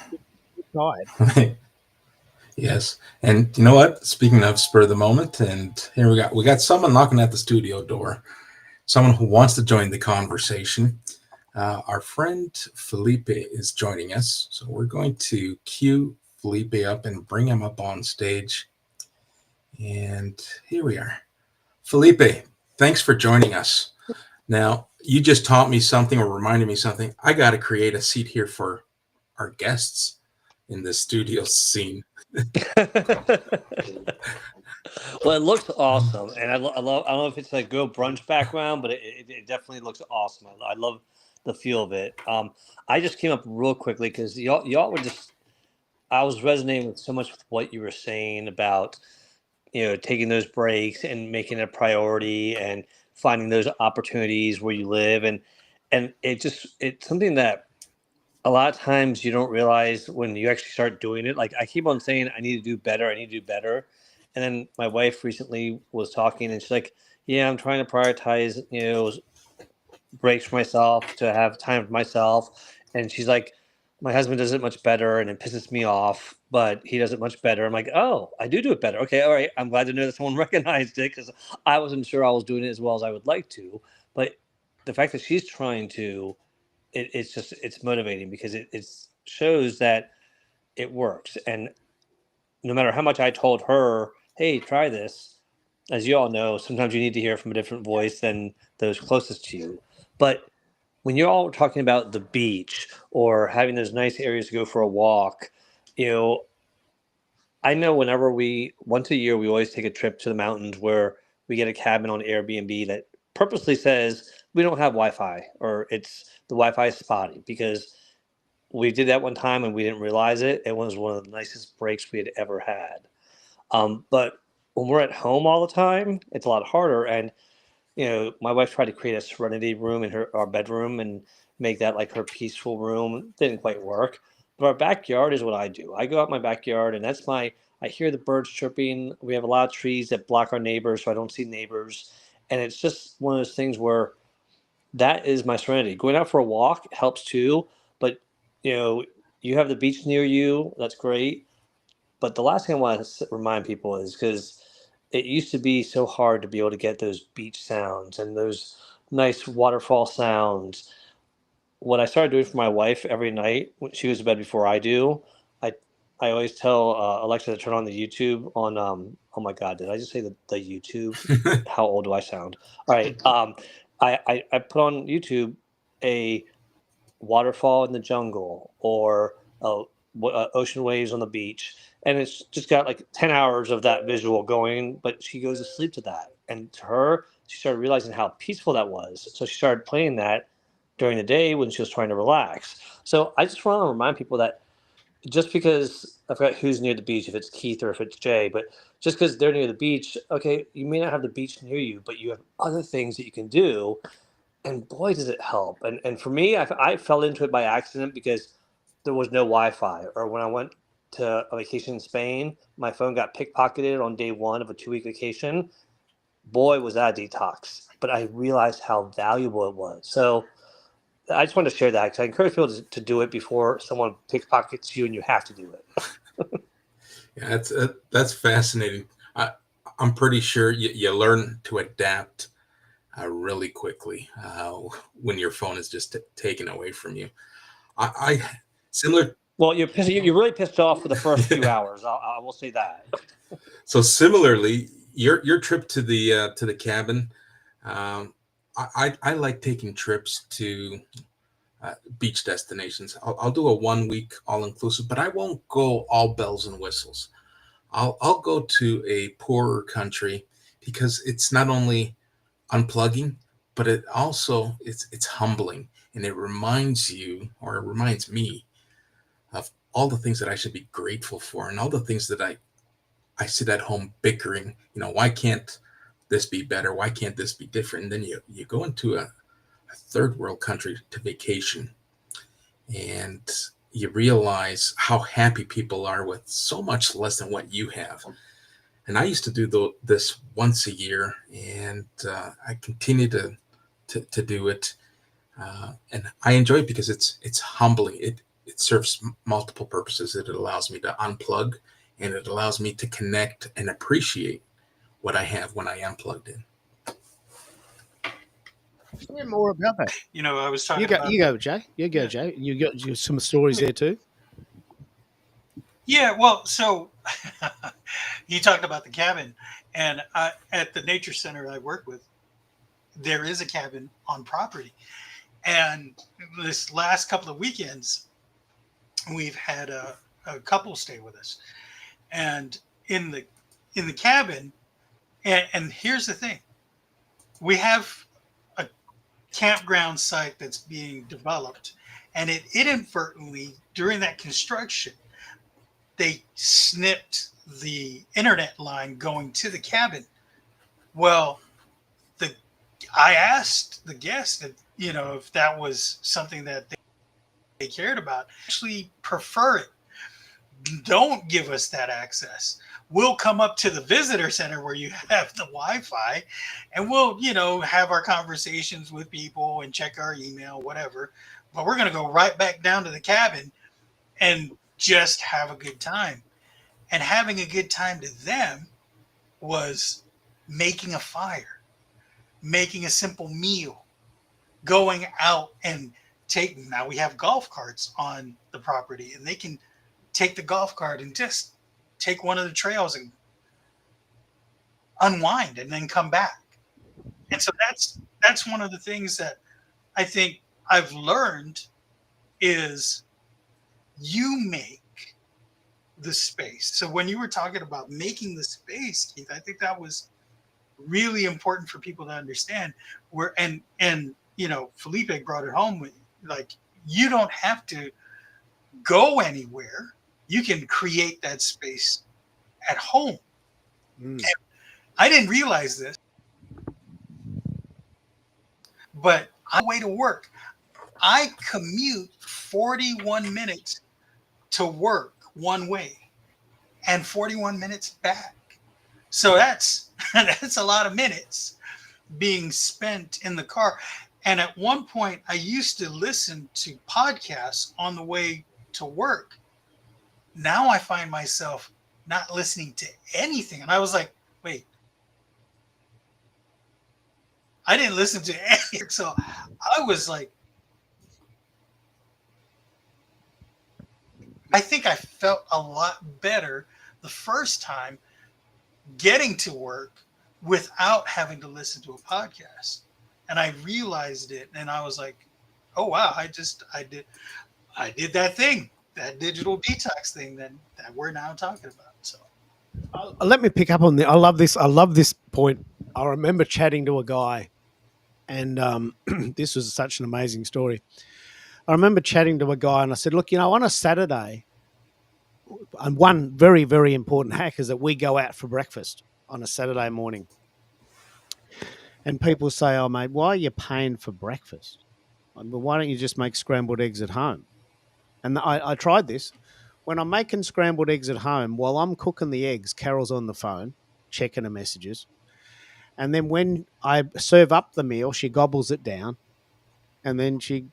you're tired. Yes. And you know what? Speaking of spur of the moment, and here we got someone knocking at the studio door, someone who wants to join the conversation. Our friend Felipe is joining us, so we're going to cue Felipe up and bring him up on stage. And here we are. Felipe, thanks for joining us. Now, you just taught me something or reminded me something. I got to create a seat here for our guests in this studio scene. Well, it looks awesome, and I love. I don't know if it's a good brunch background, but it definitely looks awesome. I love the feel of it. I just came up real quickly because y'all were just. I was resonating with so much with what you were saying about, taking those breaks and making it a priority and finding those opportunities where you live, and it's something that a lot of times you don't realize when you actually start doing it. Like I keep on saying, I need to do better. I need to do better. And then my wife recently was talking and she's like, yeah, I'm trying to prioritize, breaks for myself to have time for myself. And she's like, my husband does it much better and it pisses me off, but he does it much better. I'm like, oh, I do it better. Okay. All right. I'm glad to know that someone recognized it because I wasn't sure I was doing it as well as I would like to. But the fact that she's trying to, it's motivating because it shows that it works. And no matter how much I told her, hey, try this, as you all know, sometimes you need to hear from a different voice than those closest to you. But when you're all talking about the beach or having those nice areas to go for a walk, I know whenever once a year, we always take a trip to the mountains where we get a cabin on Airbnb that purposely says we don't have Wi-Fi or it's the Wi-Fi is spotty because we did that one time and we didn't realize it. It was one of the nicest breaks we had ever had. But when we're at home all the time, it's a lot harder. And my wife tried to create a serenity room in our bedroom and make that like her peaceful room. It didn't quite work. But our backyard is what I do. I go out my backyard and I hear the birds chirping. We have a lot of trees that block our neighbors, so I don't see neighbors. And it's just one of those things where that is my serenity. Going out for a walk helps too, but you know, you have the beach near you. That's great. But the last thing I want to remind people is because it used to be so hard to be able to get those beach sounds and those nice waterfall sounds. What I started doing for my wife every night when she goes to bed before I do, I I always tell Alexa to turn on the YouTube on. Oh my God, did I just say the YouTube? How old do I sound? All right. I put on YouTube a waterfall in the jungle or ocean waves on the beach, and it's just got like 10 hours of that visual going, but she goes to sleep to that, and to her she started realizing how peaceful that was, so she started playing that during the day when she was trying to relax. So I just want to remind people that just because I forgot who's near the beach, if it's Keith or if it's Jay, but just because they're near the beach, okay, you may not have the beach near you, but you have other things that you can do, and boy does it help. And for me, I fell into it by accident because there was no Wi-Fi. Or when I went to a vacation in Spain, my phone got pickpocketed on day one of a 2-week vacation. Boy, was that a detox. But I realized how valuable it was. So I just wanted to share that because I encourage people to do it before someone pickpockets you and you have to do it. Yeah, that's fascinating. I'm pretty sure you learn to adapt really quickly when your phone is just taken away from you. I similar. Well, you're really pissed off for the first few hours. I will say that. So similarly, your trip to the cabin, um, I like taking trips to beach destinations. I'll do a 1 week all inclusive, but I won't go all bells and whistles. I'll go to a poorer country because it's not only unplugging, but it's humbling, and it reminds you, or it reminds me, of all the things that I should be grateful for, and all the things that I sit at home bickering. Why can't this be better? Why can't this be different? And then you go into a third world country to vacation, and you realize how happy people are with so much less than what you have. And I used to do this once a year, and I continue to do it, and I enjoy it because it's humbling. It serves multiple purposes. It allows me to unplug, and it allows me to connect and appreciate what I have when I am plugged in. Share more about that. I was talking about. You go, Jay. You go, Yeah. Jay. You got some stories there too. Yeah, well, so you talked about the cabin, and at the nature center I work with, there is a cabin on property. And this last couple of weekends, we've had a couple stay with us, and in the cabin, and here's the thing: we have a campground site that's being developed, and it inadvertently during that construction, they snipped the internet line going to the cabin. Well, I asked the guest if that was something that they cared about. Actually prefer it. Don't give us that access. We'll come up to the visitor center where you have the Wi-Fi, and we'll have our conversations with people and check our email, whatever. But we're going to go right back down to the cabin and just have a good time. And having a good time to them was making a fire, making a simple meal, going out and now we have golf carts on the property, and they can take the golf cart and just take one of the trails and unwind and then come back. And so that's one of the things that I think I've learned is you make the space. So when you were talking about making the space, Keith, I think that was really important for people to understand where, and Felipe brought it home with, like, you don't have to go anywhere. You can create that space at home. And I didn't realize this, but on the way to work, I commute 41 minutes to work one way and 41 minutes back. So that's a lot of minutes being spent in the car. And at one point, I used to listen to podcasts on the way to work. Now I find myself not listening to anything. And I was like, wait, I didn't listen to anything. So I was like, I think I felt a lot better the first time getting to work without having to listen to a podcast. And I realized it, and I was like, oh wow, I did that thing, that digital detox thing that we're now talking about. So let me pick up on the. I love this point. I remember chatting to a guy, and this was such an amazing story. I remember chatting to a guy, and I said, "Look, on a Saturday, and one very, very important hack is that we go out for breakfast on a Saturday morning." And people say, "Oh, mate, why are you paying for breakfast? Well, why don't you just make scrambled eggs at home?" And I tried this. When I'm making scrambled eggs at home, while I'm cooking the eggs, Carol's on the phone checking her messages. And then when I serve up the meal, she gobbles it down, and then she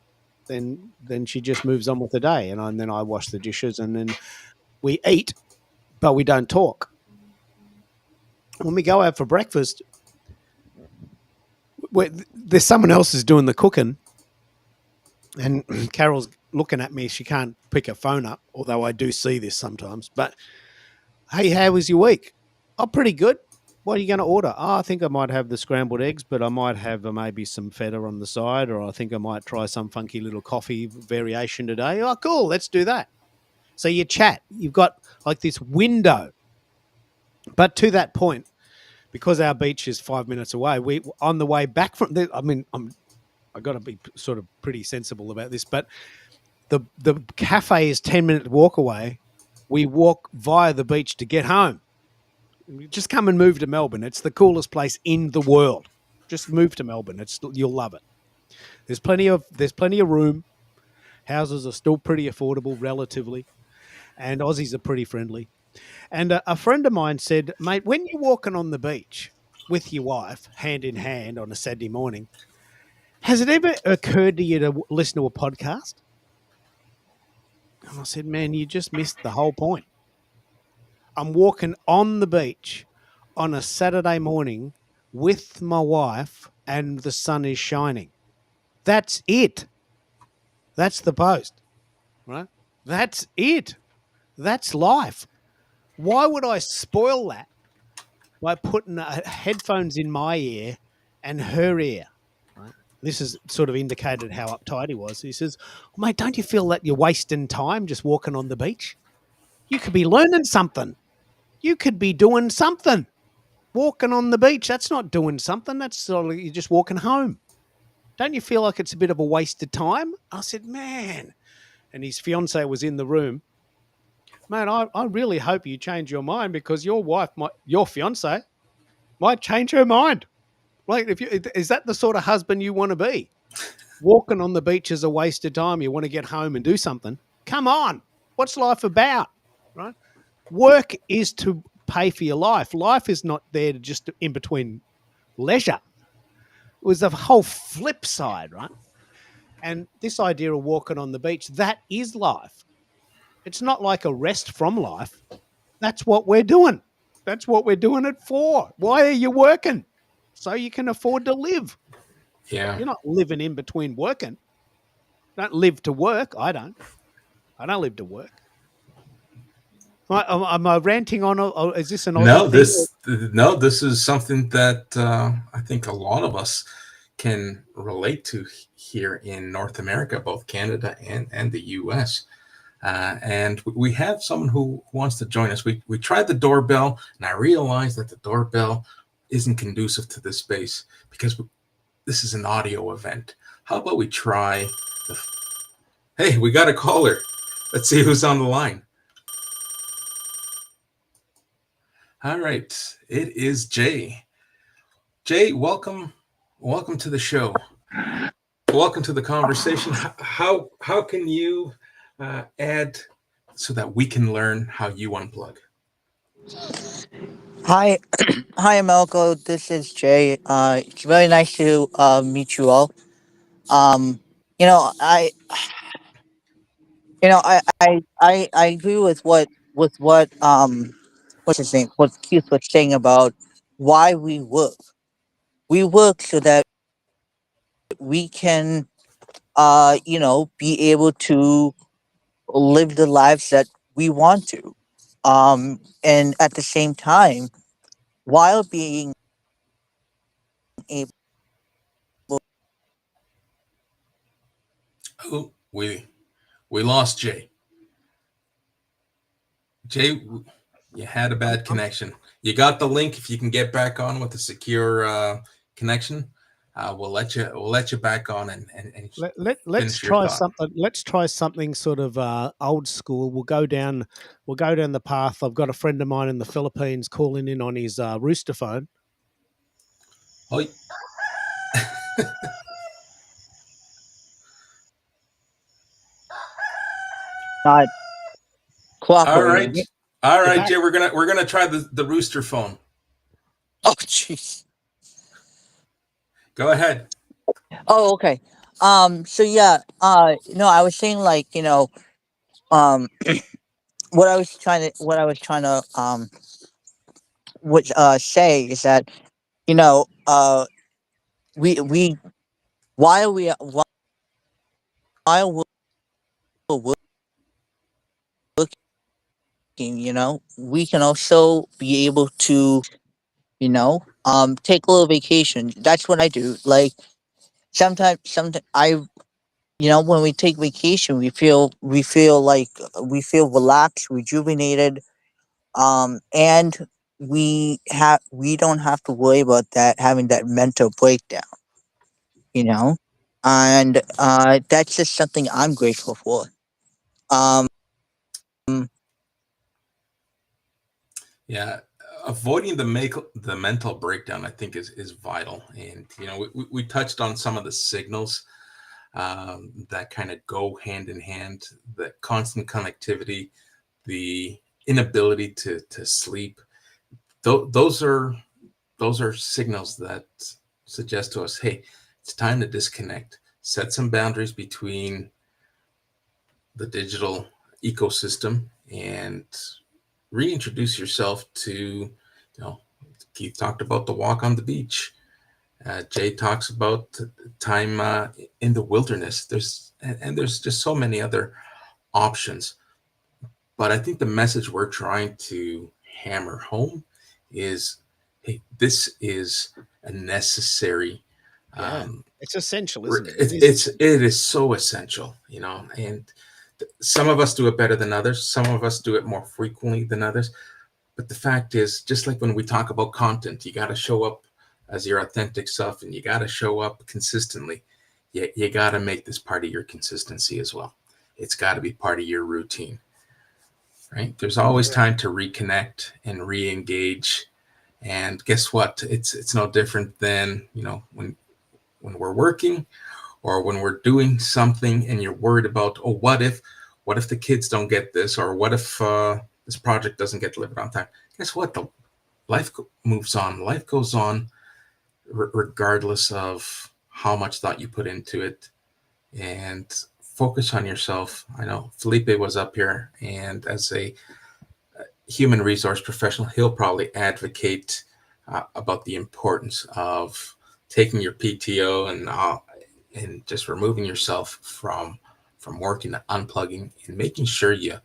just moves on with the day. And then I wash the dishes, and then we eat, but we don't talk. When we go out for breakfast, there's someone else is doing the cooking, and Carol's looking at me. She can't pick her phone up, although I do see this sometimes. But, hey, how was your week? Oh, pretty good. What are you going to order? Oh, I think I might have the scrambled eggs, but I might have maybe some feta on the side, or I think I might try some funky little coffee variation today. Oh, cool. Let's do that. So you chat. You've got like this window. But to that point, because our beach is 5 minutes away, we on the way back from there, I got to be sort of pretty sensible about this, but the cafe is 10-minute walk away. We walk via the beach to get home. Just come and move to Melbourne. It's the coolest place in the world. Just move to Melbourne. You'll love it. There's plenty of room. Houses are still pretty affordable relatively, and Aussies are pretty friendly. And a friend of mine said, mate, when you're walking on the beach with your wife, hand in hand on a Saturday morning, has it ever occurred to you to listen to a podcast? And I said, man, you just missed the whole point. I'm walking on the beach on a Saturday morning with my wife and the sun is shining. That's it. That's the post, right? That's it. That's life. Why would I spoil that by putting headphones in my ear and her ear? Right? This is sort of indicated how uptight he was. He says, well, mate, don't you feel that you're wasting time just walking on the beach? You could be learning something. You could be doing something. Walking on the beach, that's not doing something. That's sort of, you're just walking home. Don't you feel like it's a bit of a waste of time? I said, man. And his fiance was in the room. Man, I really hope you change your mind, because your wife, your fiance, might change her mind. Like, is that the sort of husband you want to be? Walking on the beach is a waste of time. You want to get home and do something. Come on. What's life about? Right? Work is to pay for your life. Life is not there to just in between leisure. It was the whole flip side, right? And this idea of walking on the beach, that is life. It's not like a rest from life. That's what we're doing. That's what we're doing it for. Why are you working? So you can afford to live. Yeah. You're not living in between working. Don't live to work. I don't live to work. Am I ranting on? Or is this an No, this is something that I think a lot of us can relate to here in North America, both Canada and the U.S. And we have someone who wants to join us. We tried the doorbell, and I realized that the doorbell isn't conducive to this space because this is an audio event. How about we try Hey, we got a caller. Let's see who's on the line. All right, it is Jay. Jay, welcome to the show. Welcome to the conversation. How can you add so that we can learn how you unplug? Hi, hi, Malco. This is Jay. It's very nice to meet you all. Um, you know, I, I agree with what what's his name? What Keith was saying about why we work. We work so that we can, be able to live the lives that we want to. And at the same time, while being able. Oh, we lost Jay. Jay, you had a bad connection. You got the link. If you can get back on with a secure connection, we'll let you back on and Let's finish your try thought. something. Let's try something sort of old school. We'll go down the path. I've got a friend of mine in the Philippines calling in on his rooster phone. Oh, Not all cooperating. right, all You're right, back. Jay. We're gonna try the rooster phone. Oh, jeez. Go ahead. Oh, okay. So yeah, no, I was saying like, um, what I was trying to, say is that, you know, we, while we, while we're working, we can also be able to, take a little vacation. That's what I do. Like sometimes when we take vacation, we feel relaxed, rejuvenated, and we don't have to worry about that having that mental breakdown, you know, and that's just something I'm grateful for. Um, Yeah, avoiding the mental breakdown, I think, is vital. And we touched on some of the signals that kind of go hand in hand: the constant connectivity, the inability to sleep. Those are signals that suggest to us, hey, it's time to disconnect. Set some boundaries between the digital ecosystem and reintroduce yourself to, Keith talked about the walk on the beach. Jay talks about time in the wilderness. There's just so many other options. But I think the message we're trying to hammer home is, hey, this is a necessary. Yeah, Um, it's essential, isn't it? It it, is it's essential. it is so essential, and some of us do it better than others. Some of us do it more frequently than others. But the fact is, just like when we talk about content, you got to show up as your authentic self, and you got to show up consistently. You got to make this part of your consistency as well. It's got to be part of your routine, right? There's always Yeah. time to reconnect and re-engage. And guess what? It's no different than when we're working or when we're doing something and you're worried about, oh, what if the kids don't get this, or what if this project doesn't get delivered on time? Guess what? The life moves on. Life goes on regardless of how much thought you put into it. And focus on yourself. I know Felipe was up here, and as a human resource professional, he'll probably advocate about the importance of taking your PTO and just removing yourself from working, unplugging, and making sure you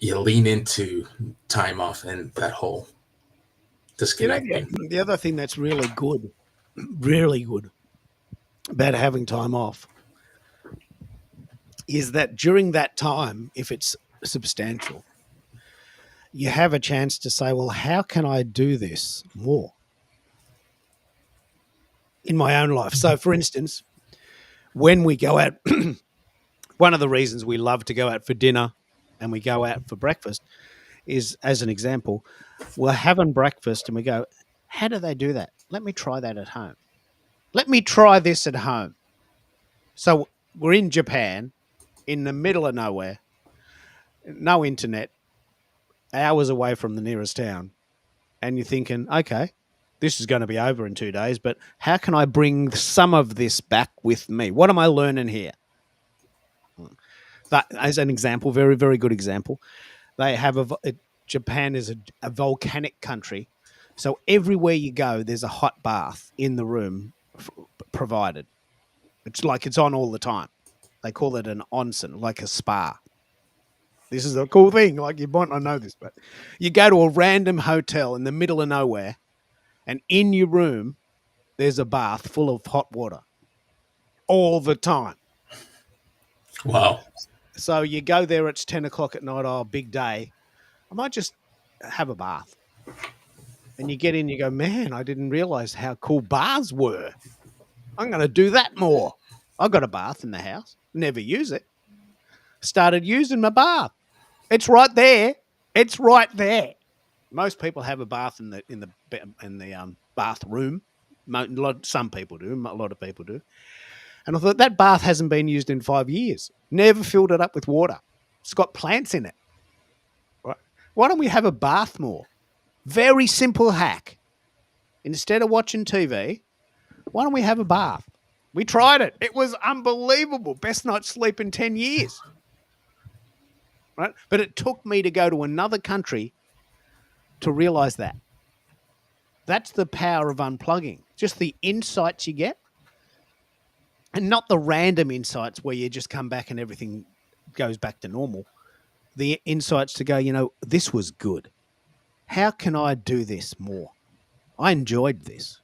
lean into time off and that whole disconnecting. The other thing that's really good, really good about having time off is that during that time, if it's substantial, you have a chance to say, well, how can I do this more in my own life? So, for instance, when we go out, one of the reasons we love to go out for dinner and we go out for breakfast is, as an example, we're having breakfast and we go, how do they do that? Let me try that at home. Let me try this at home. So we're in Japan, in the middle of nowhere, no internet, hours away from the nearest town, and you're thinking, okay, this is going to be over in 2 days, but how can I bring some of this back with me? What am I learning here? That, as an example, very, very good example, they have Japan is a volcanic country. So everywhere you go, there's a hot bath in the room provided. It's like it's on all the time. They call it an onsen, like a spa. This is a cool thing. Like, you might not know this, but you go to a random hotel in the middle of nowhere, and in your room, there's a bath full of hot water all the time. Wow. So you go there, it's 10 o'clock at night, oh, big day. I might just have a bath. And you get in, you go, man, I didn't realize how cool baths were. I'm going to do that more. I've got a bath in the house, never use it. Started using my bath. It's right there. It's right there. Most people have a bath in the bathroom. Some people do. A lot of people do. And I thought, that bath hasn't been used in 5 years. Never filled it up with water. It's got plants in it. Right? Why don't we have a bath more? Very simple hack. Instead of watching TV, why don't we have a bath? We tried it. It was unbelievable. Best night's sleep in 10 years. Right? But it took me to go to another country to realize that. That's the power of unplugging. Just the insights you get, and not the random insights where you just come back and everything goes back to normal. The insights to go, this was good. How can I do this more? I enjoyed this.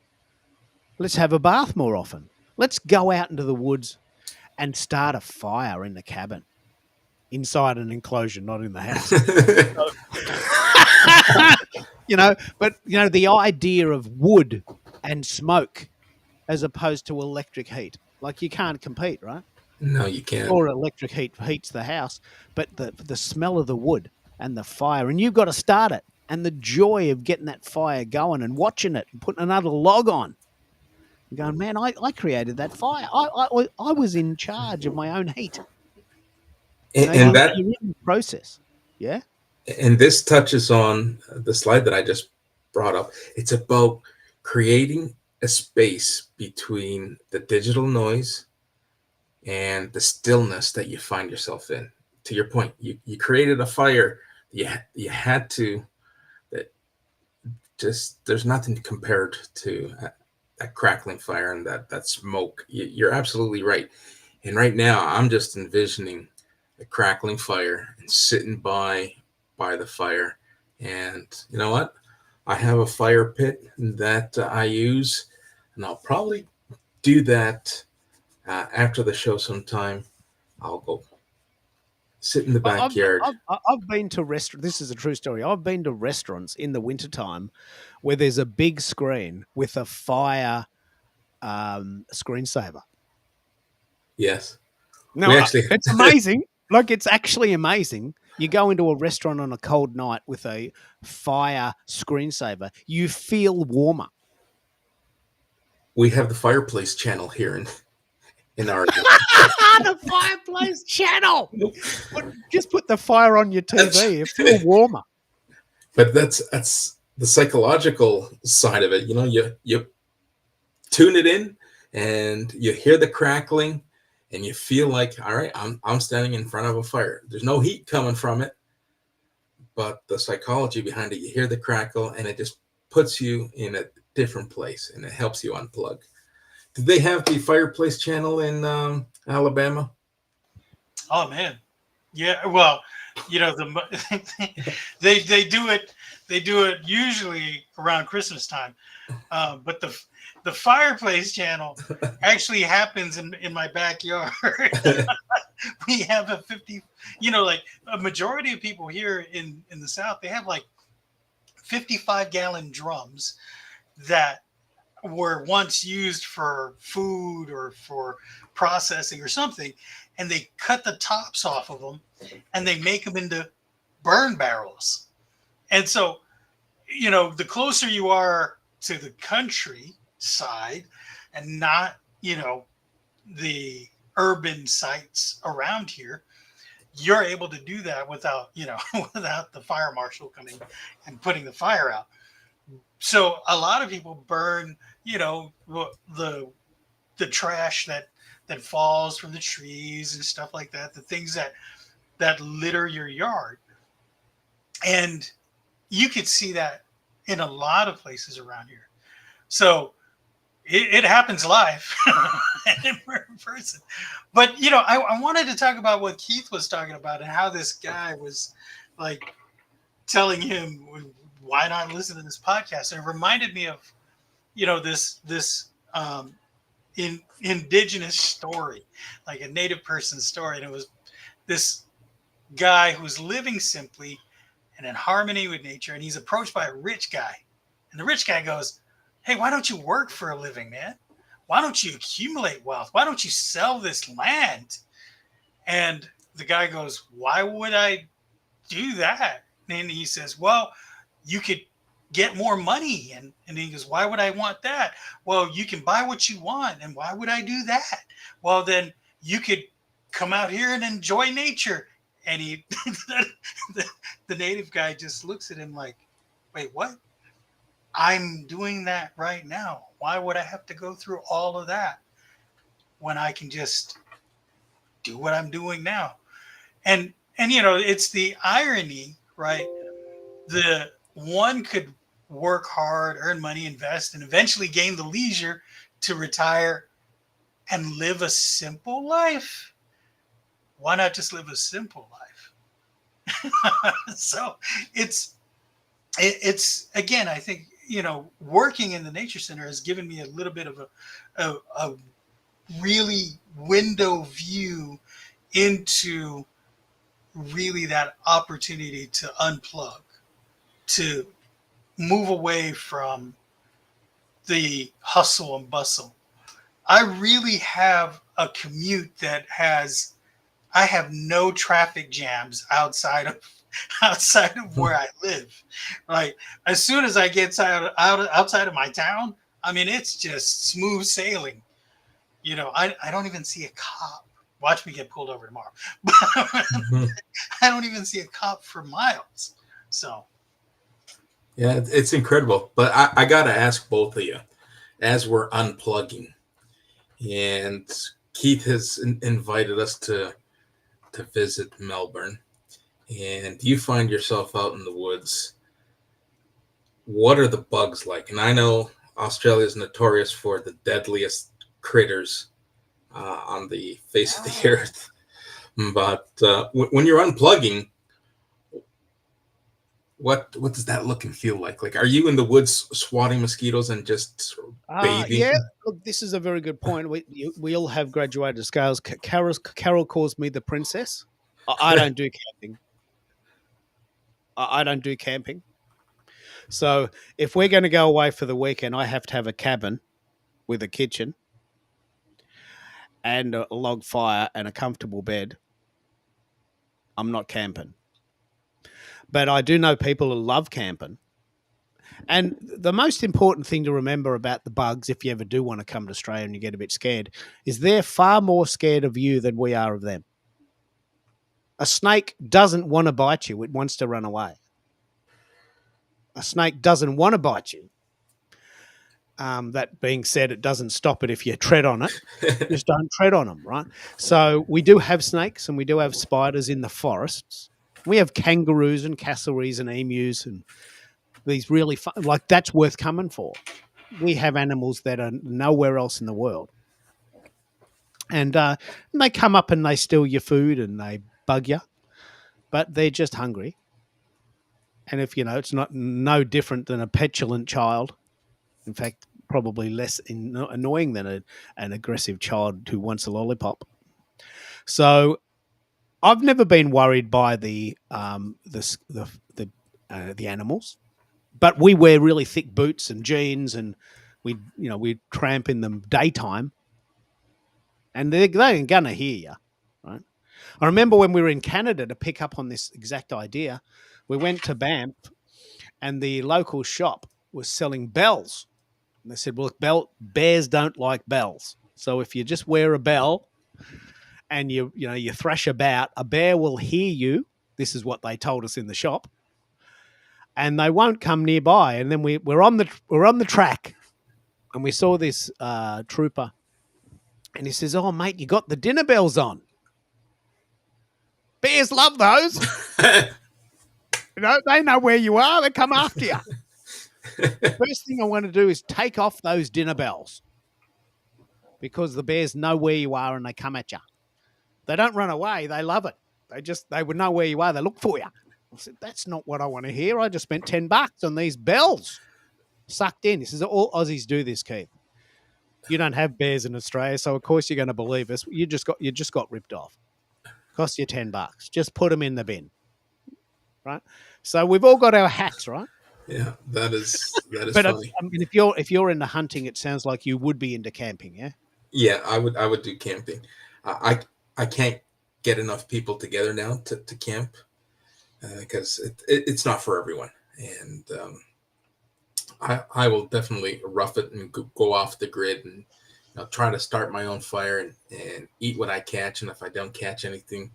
Let's have a bath more often. Let's go out into the woods and start a fire in the cabin. Inside an enclosure, not in the house. But the idea of wood and smoke as opposed to electric heat. Like, you can't compete, right? No, you can't. Or electric heat heats the house, but the smell of the wood and the fire, and you've got to start it. And the joy of getting that fire going and watching it and putting another log on. And going, man, I created that fire. I was in charge of my own heat. And that process. Yeah. And this touches on the slide that I just brought up. It's about creating a space between the digital noise and the stillness that you find yourself in. To your point, you created a fire. You had to. There's nothing compared to that crackling fire and that smoke. You're absolutely right. And right now, I'm just envisioning a crackling fire and sitting by the fire. And you know what? I have a fire pit that I use, and I'll probably do that after the show sometime. I'll go sit in the backyard. I've been to restaurants. This is a true story. I've been to restaurants in the wintertime where there's a big screen with a fire screensaver. Yes. No, it's amazing. Like, it's actually amazing. You go into a restaurant on a cold night with a fire screensaver, you feel warmer. We have the fireplace channel here in our the fireplace channel. Just put the fire on your TV. It feels warmer. But that's the psychological side of it. You tune it in and you hear the crackling. And you feel like, all right, I'm standing in front of a fire. There's no heat coming from it, but the psychology behind it, you hear the crackle, and it just puts you in a different place, and it helps you unplug. Did they have the fireplace channel in Alabama? Oh man, yeah. Well, they do it. They do it usually around Christmas time, but the fireplace channel actually happens in my backyard. We have a 50, like a majority of people here in the South, they have like 55-gallon drums that were once used for food or for processing or something. And they cut the tops off of them and they make them into burn barrels. And so, the closer you are to the countryside and not, the urban sites around here, you're able to do that without, without the fire marshal coming and putting the fire out. So a lot of people burn, the trash that falls from the trees and stuff like that, the things that litter your yard. And you could see that in a lot of places around here. So it happens live and in person. But I wanted to talk about what Keith was talking about and how this guy was like telling him, why not listen to this podcast? And it reminded me of this indigenous story, like a native person's story. And it was this guy who's living simply and in harmony with nature, and he's approached by a rich guy. And the rich guy goes, hey, why don't you work for a living, man? Why don't you accumulate wealth? Why don't you sell this land? And the guy goes, why would I do that? And he says, well, you could get more money. And he goes, why would I want that? Well, you can buy what you want. And why would I do that? Well, then you could come out here and enjoy nature. And the native guy just looks at him like, wait, what? I'm doing that right now. Why would I have to go through all of that when I can just do what I'm doing now? And it's the irony, right? The one could work hard, earn money, invest, and eventually gain the leisure to retire and live a simple life. Why not just live a simple life? So it's again, I think, working in the nature center has given me a little bit of a really window view into really that opportunity to unplug, to move away from the hustle and bustle. I really have a commute that I have no traffic jams outside of where I live. Like as soon as I get outside of my town, I mean, it's just smooth sailing. I don't even see a cop. Watch me get pulled over tomorrow. Mm-hmm. I don't even see a cop for miles. So Yeah, it's incredible. But I got to ask both of you, as we're unplugging, and Keith has invited us to visit Melbourne, and you find yourself out in the woods. What are the bugs like? And I know Australia is notorious for the deadliest critters on the face of the earth. But when you're unplugging, what does that look and feel like? Like, are you in the woods swatting mosquitoes and just bathing? Yeah, look, this is a very good point. We all have graduated scales. Carol calls me the princess. I don't do camping. I don't do camping. So if we're going to go away for the weekend, I have to have a cabin with a kitchen and a log fire and a comfortable bed. I'm not camping. But I do know people who love camping. And the most important thing to remember about the bugs, if you ever do want to come to Australia and you get a bit scared, is they're far more scared of you than we are of them. A snake doesn't want to bite you. It wants to run away. A snake doesn't want to bite you. That being said, it doesn't stop it if you tread on it. Just don't tread on them, right? So we do have snakes and we do have spiders in the forests. We have kangaroos and cassowaries and emus and these really fun, like that's worth coming for. We have animals that are nowhere else in the world. And they come up and they steal your food and they bug you, but they're just hungry. And if, it's not no different than a petulant child. In fact, probably less annoying than an aggressive child who wants a lollipop. So I've never been worried by the animals, but we wear really thick boots and jeans, and we tramp in the daytime, and they ain't gonna hear you, right? I remember when we were in Canada to pick up on this exact idea. We went to Banff, and the local shop was selling bells. And they said, well, bears don't like bells. So if you just wear a bell and you thrash about, a bear will hear you. This is what they told us in the shop, and they won't come nearby. And then we're on the track, and we saw this trooper, and he says, "Oh, mate, you got the dinner bells on. Bears love those. They know where you are. They come after you." First thing I want to do is take off those dinner bells, because the bears know where you are and they come at you. They don't run away. They love it. They would know where you are. They look for you. I said, that's not what I want to hear. I just spent $10 on these bells. Sucked in. He says, all Aussies do this, Keith. You don't have bears in Australia, so of course you're going to believe us. You just got ripped off. Cost you $10. Just put them in the bin. Right? So we've all got our hats, right? Yeah, that is but funny. I mean, if you're into hunting, it sounds like you would be into camping, yeah? Yeah, I would do camping. I can't get enough people together now to camp because it's not for everyone, and I will definitely rough it and go off the grid and try to start my own fire and eat what I catch, and if I don't catch anything,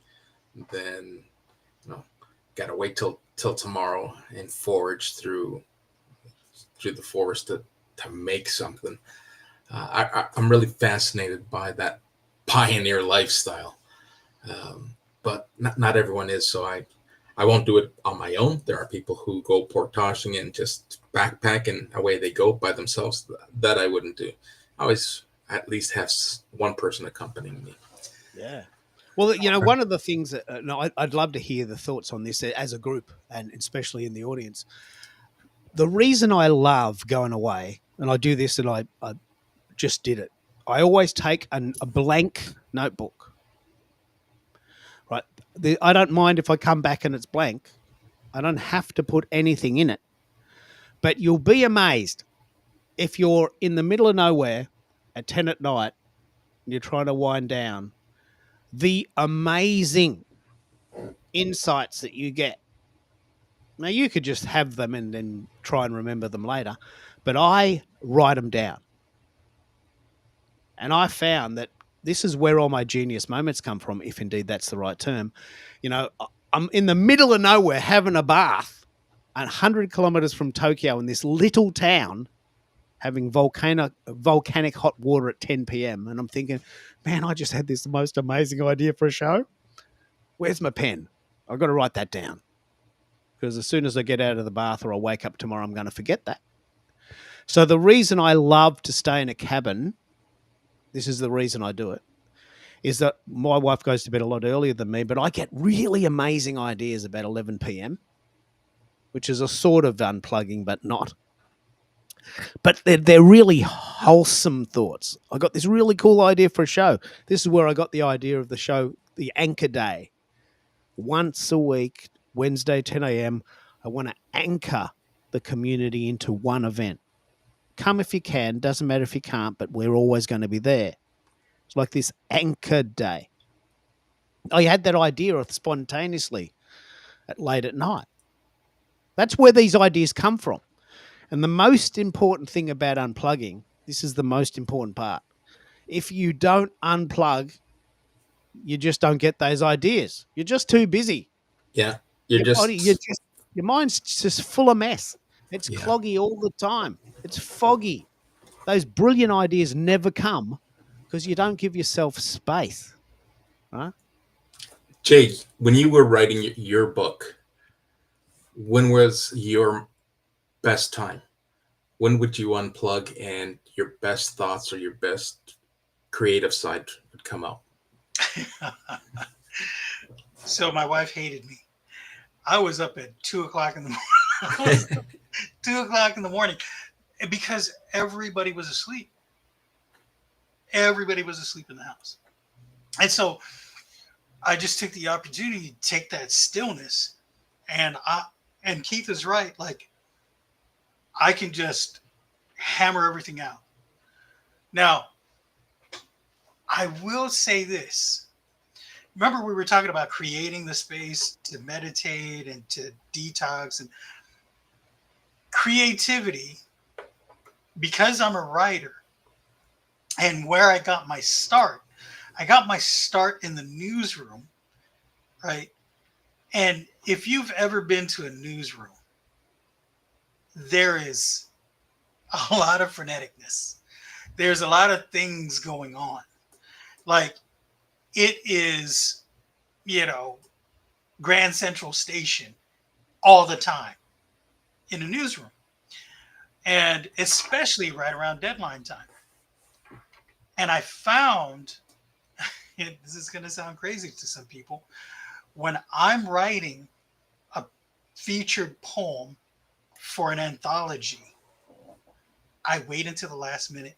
then gotta wait till tomorrow and forage through the forest to make something. I'm really fascinated by that pioneer lifestyle, but not everyone is. So I won't do it on my own. There are people who go portaging and just backpack and away they go by themselves. That I wouldn't do. I always at least have one person accompanying me. Yeah. Well, one of the things that I'd love to hear the thoughts on this as a group, and especially in the audience. The reason I love going away, and I do this, and I just did it. I always take a blank notebook. Right. I don't mind if I come back and it's blank. I don't have to put anything in it. But you'll be amazed if you're in the middle of nowhere at 10 at night and you're trying to wind down, the amazing insights that you get. Now, you could just have them and then try and remember them later, but I write them down. And I found that this is where all my genius moments come from, if indeed that's the right term. I'm in the middle of nowhere having a bath 100 kilometers from Tokyo in this little town, having volcanic hot water at 10 p.m. And I'm thinking, man, I just had this most amazing idea for a show. Where's my pen? I've got to write that down. Because as soon as I get out of the bath or I wake up tomorrow, I'm going to forget that. So the reason I love to stay in a cabin, this is the reason I do it, is that my wife goes to bed a lot earlier than me, but I get really amazing ideas about 11 p.m., which is a sort of unplugging, but not. But they're really wholesome thoughts. I got this really cool idea for a show. This is where I got the idea of the show, the Anchor Day. Once a week, Wednesday, 10 a.m., I want to anchor the community into one event. Come if you can, doesn't matter if you can't, but we're always going to be there. It's like this Anchor Day. I had that idea spontaneously late at night. That's where these ideas come from. And the most important thing about unplugging, this is the most important part. If you don't unplug, you just don't get those ideas. You're just too busy. Yeah. Your mind's just full of mess. It's cloggy all the time. It's foggy. Those brilliant ideas never come because you don't give yourself space. Right? Jake, when you were writing your book, when was your best time? When would you unplug and your best thoughts or your best creative side would come out? So my wife hated me. I was up at 2 o'clock in the morning. 2 o'clock in the morning because everybody was asleep. Everybody was asleep in the house. And so I just took the opportunity to take that stillness, and Keith is right. Like, I can just hammer everything out. Now, I will say this. Remember, we were talking about creating the space to meditate and to detox and creativity. Because I'm a writer and where I got my start, I got my start in the newsroom, right? And if you've ever been to a newsroom, there is a lot of freneticness. There's a lot of things going on. Like it is, you know, Grand Central Station all the time in a newsroom. And especially right around deadline time. And I found, this is going to sound crazy to some people, when I'm writing a featured poem for an anthology, I wait until the last minute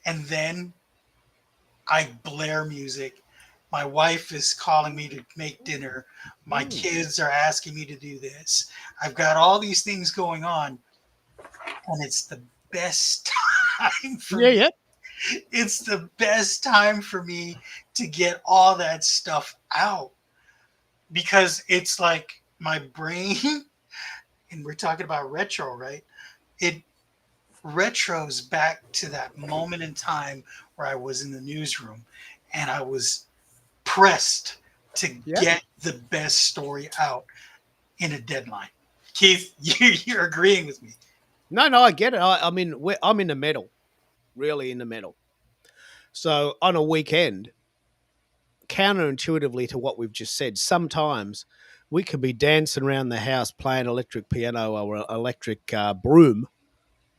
and then I blare music. My wife is calling me to make dinner. My kids are asking me to do this. I've got all these things going on, and it's the best time for me. Yeah. It's the best time for me to get all that stuff out because it's like my brain, and we're talking about retro, right? It retros back to that moment in time where I was in the newsroom and I was pressed to get the best story out in a deadline. Keith, you're agreeing with me. No, I get it. I mean, I'm in the middle, really in the middle. So on a weekend, counterintuitively to what we've just said, sometimes we could be dancing around the house playing electric piano or electric broom.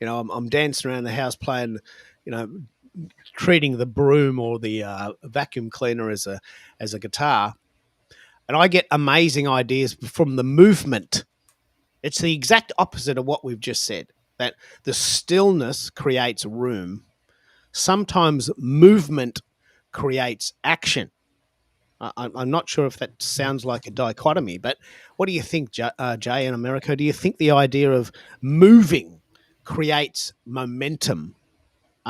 You know, I'm dancing around the house playing, you know, treating the broom or the vacuum cleaner as a guitar, and I get amazing ideas from the movement. It's the exact opposite of what we've just said. That the stillness creates room. Sometimes movement creates action. I'm not sure if that sounds like a dichotomy, but what do you think, Jay in America? Do you think the idea of moving creates momentum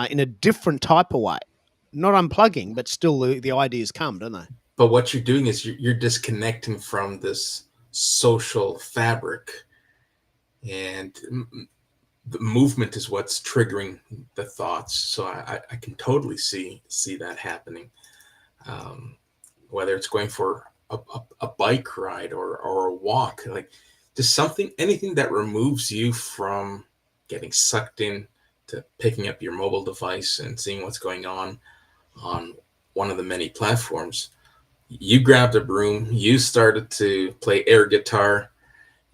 in a different type of way? Not unplugging, but still the ideas come, don't they? But what you're doing is you're disconnecting from this social fabric, and the movement is what's triggering the thoughts. So I can totally see that happening. Whether it's going for a bike ride or a walk, like just anything that removes you from getting sucked in to picking up your mobile device and seeing what's going on one of the many platforms. You grabbed a broom, you started to play air guitar,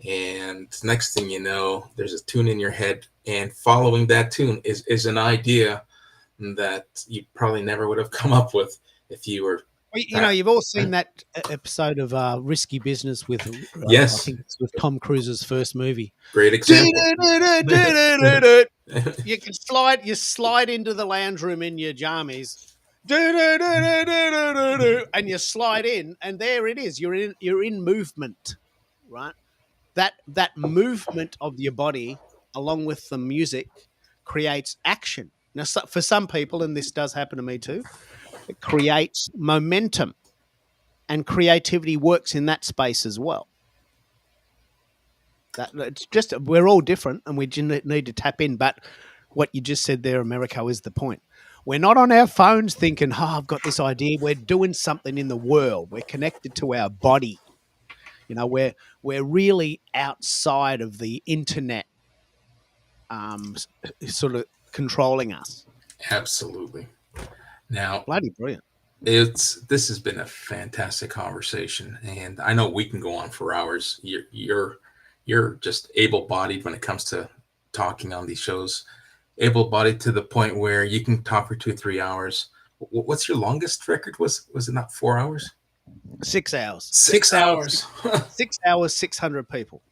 and next thing you know, there's a tune in your head, and following that tune is an idea that you probably never would have come up with if you were. You know, you've all seen that episode of Risky Business with, Yes, I think it's with Tom Cruise's first movie. Great example. You can slide into the lounge room in your jammies, and you slide in, and there it is. You're in movement, right? That movement of your body, along with the music, creates action. Now, for some people, and this does happen to me too, it creates momentum, and creativity works in that space as well. It's just we're all different, and we need to tap in. But what you just said there, Americo, is the point. We're not on our phones thinking, "Oh, I've got this idea." We're doing something in the world. We're connected to our body. You know, we're really outside of the internet, sort of controlling us. Absolutely. Now, bloody brilliant. This has been a fantastic conversation, and I know we can go on for hours. You're just able-bodied when it comes to talking on these shows. Able-bodied to the point where you can talk for 2-3 hours. What's your longest record? Was it not 4 hours? 6 hours. 6 hours. 6 hours, 600 people.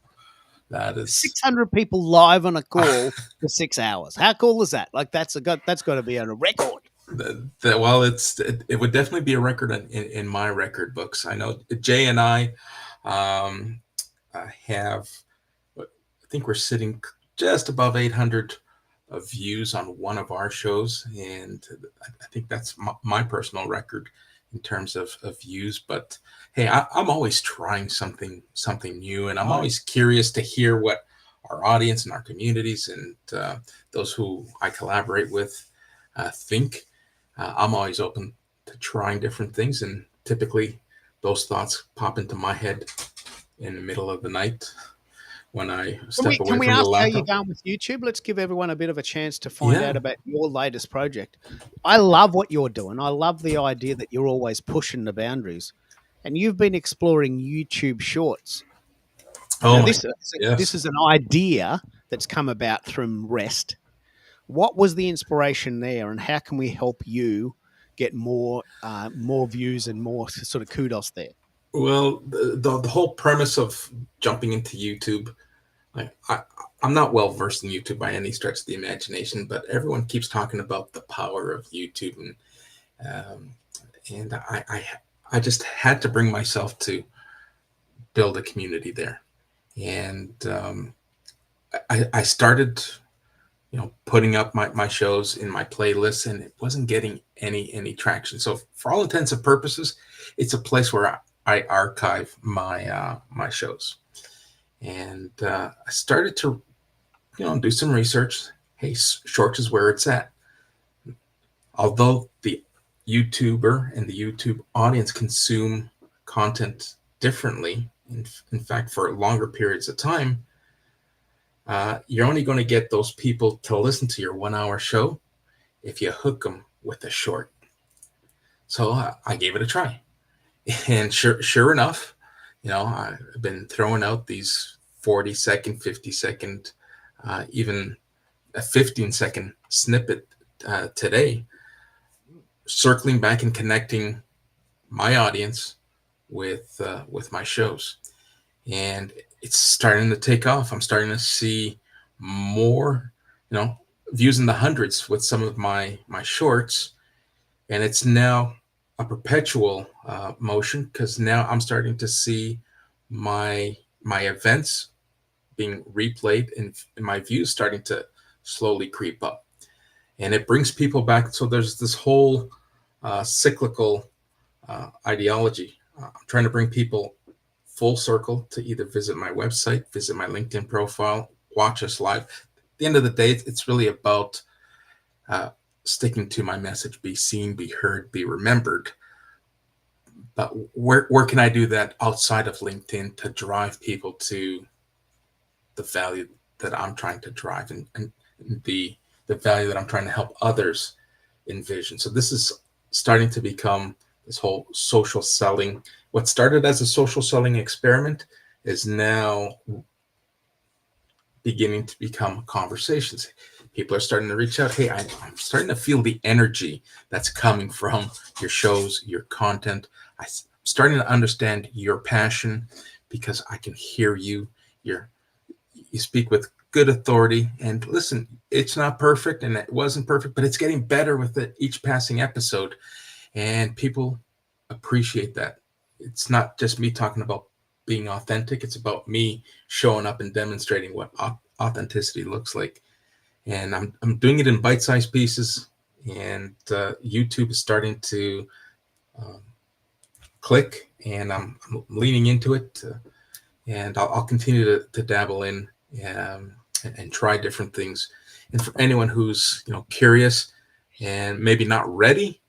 That is 600 people live on a call for 6 hours. How cool is that? Like that's got to be on a record. Well, it would definitely be a record in my record books. I know Jay and I have, I think we're sitting just above 800 views on one of our shows, and I think that's my personal record in terms of views. But hey, I'm always trying something new, and I'm always curious to hear what our audience and our communities and those who I collaborate with think. I'm always open trying different things. And typically those thoughts pop into my head in the middle of the night when I step away Can we from the ask how you're laptop. going with YouTube? Let's give everyone a bit of a chance to find Yeah. out about your latest project. I love what you're doing. I love the idea that you're always pushing the boundaries, and you've been exploring YouTube Shorts. Oh Now, my, this yes. is an idea that's come about from rest. What was the inspiration there, and how can we help you get more views and more sort of kudos there? Well, the whole premise of jumping into YouTube, like I'm not well versed in YouTube by any stretch of the imagination, but everyone keeps talking about the power of YouTube, um, and I just had to bring myself to build a community there, and I started, putting up my shows in my playlist, and it wasn't getting any traction. So for all intents and purposes, it's a place where I archive my shows. And I started to do some research. Hey, Shorts is where it's at. Although the YouTuber and the YouTube audience consume content differently, in fact, for longer periods of time, you're only going to get those people to listen to your 1 hour show if you hook them with a short. So I gave it a try, and sure enough, I've been throwing out these 40-second, 50-second, even a 15-second snippet today, circling back and connecting my audience with my shows, and it's starting to take off. I'm starting to see more, views in the hundreds with some of my shorts, and it's now a perpetual motion, because now I'm starting to see my events being replayed, and my views starting to slowly creep up, and it brings people back. So there's this whole cyclical ideology. I'm trying to bring people full circle to either visit my website, visit my LinkedIn profile, watch us live. At the end of the day, it's really about sticking to my message: be seen, be heard, be remembered. But where can I do that outside of LinkedIn to drive people to the value that I'm trying to drive, and the value that I'm trying to help others envision? So this is starting to become this whole social selling. What started as a social selling experiment is now beginning to become conversations. People are starting to reach out. Hey, I'm starting to feel the energy that's coming from your shows, your content. I'm starting to understand your passion, because I can hear you. You speak with good authority. And listen, it's not perfect, and it wasn't perfect, but it's getting better with each passing episode. And people appreciate that. It's not just me talking about being authentic. It's about me showing up and demonstrating what authenticity looks like. And I'm doing it in bite-sized pieces. And YouTube is starting to um, click, and I'm leaning into it. And I'll continue to dabble in and try different things. And for anyone who's curious and maybe not ready,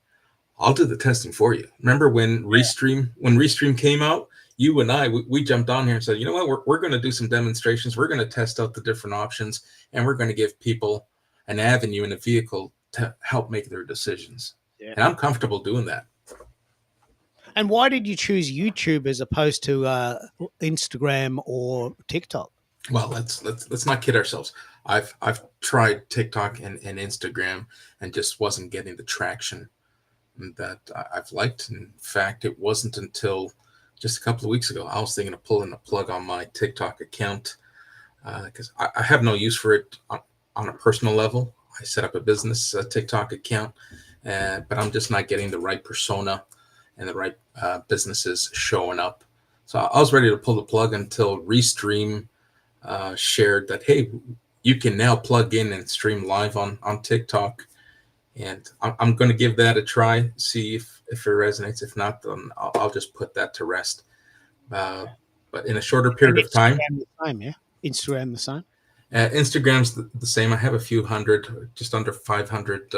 I'll do the testing for you. Remember when Restream came out? You and I, we jumped on here and said, you know what, we're going to do some demonstrations. We're going to test out the different options, and we're going to give people an avenue and a vehicle to help make their decisions. Yeah. And I'm comfortable doing that. And why did you choose YouTube as opposed to Instagram or TikTok? Well, let's not kid ourselves. I've tried TikTok and Instagram, and just wasn't getting the traction that I've liked. In fact, it wasn't until just a couple of weeks ago I was thinking of pulling the plug on my TikTok account, because I have no use for it on a personal level. I set up a business TikTok account, but I'm just not getting the right persona and the right businesses showing up. So I was ready to pull the plug until Restream shared that, hey, you can now plug in and stream live on TikTok. And I'm going to give that a try, see if it resonates. If not, then I'll just put that to rest. But in a shorter period of time. Instagram the same, yeah? Instagram the same? Instagram's the same. I have a few hundred, just under 500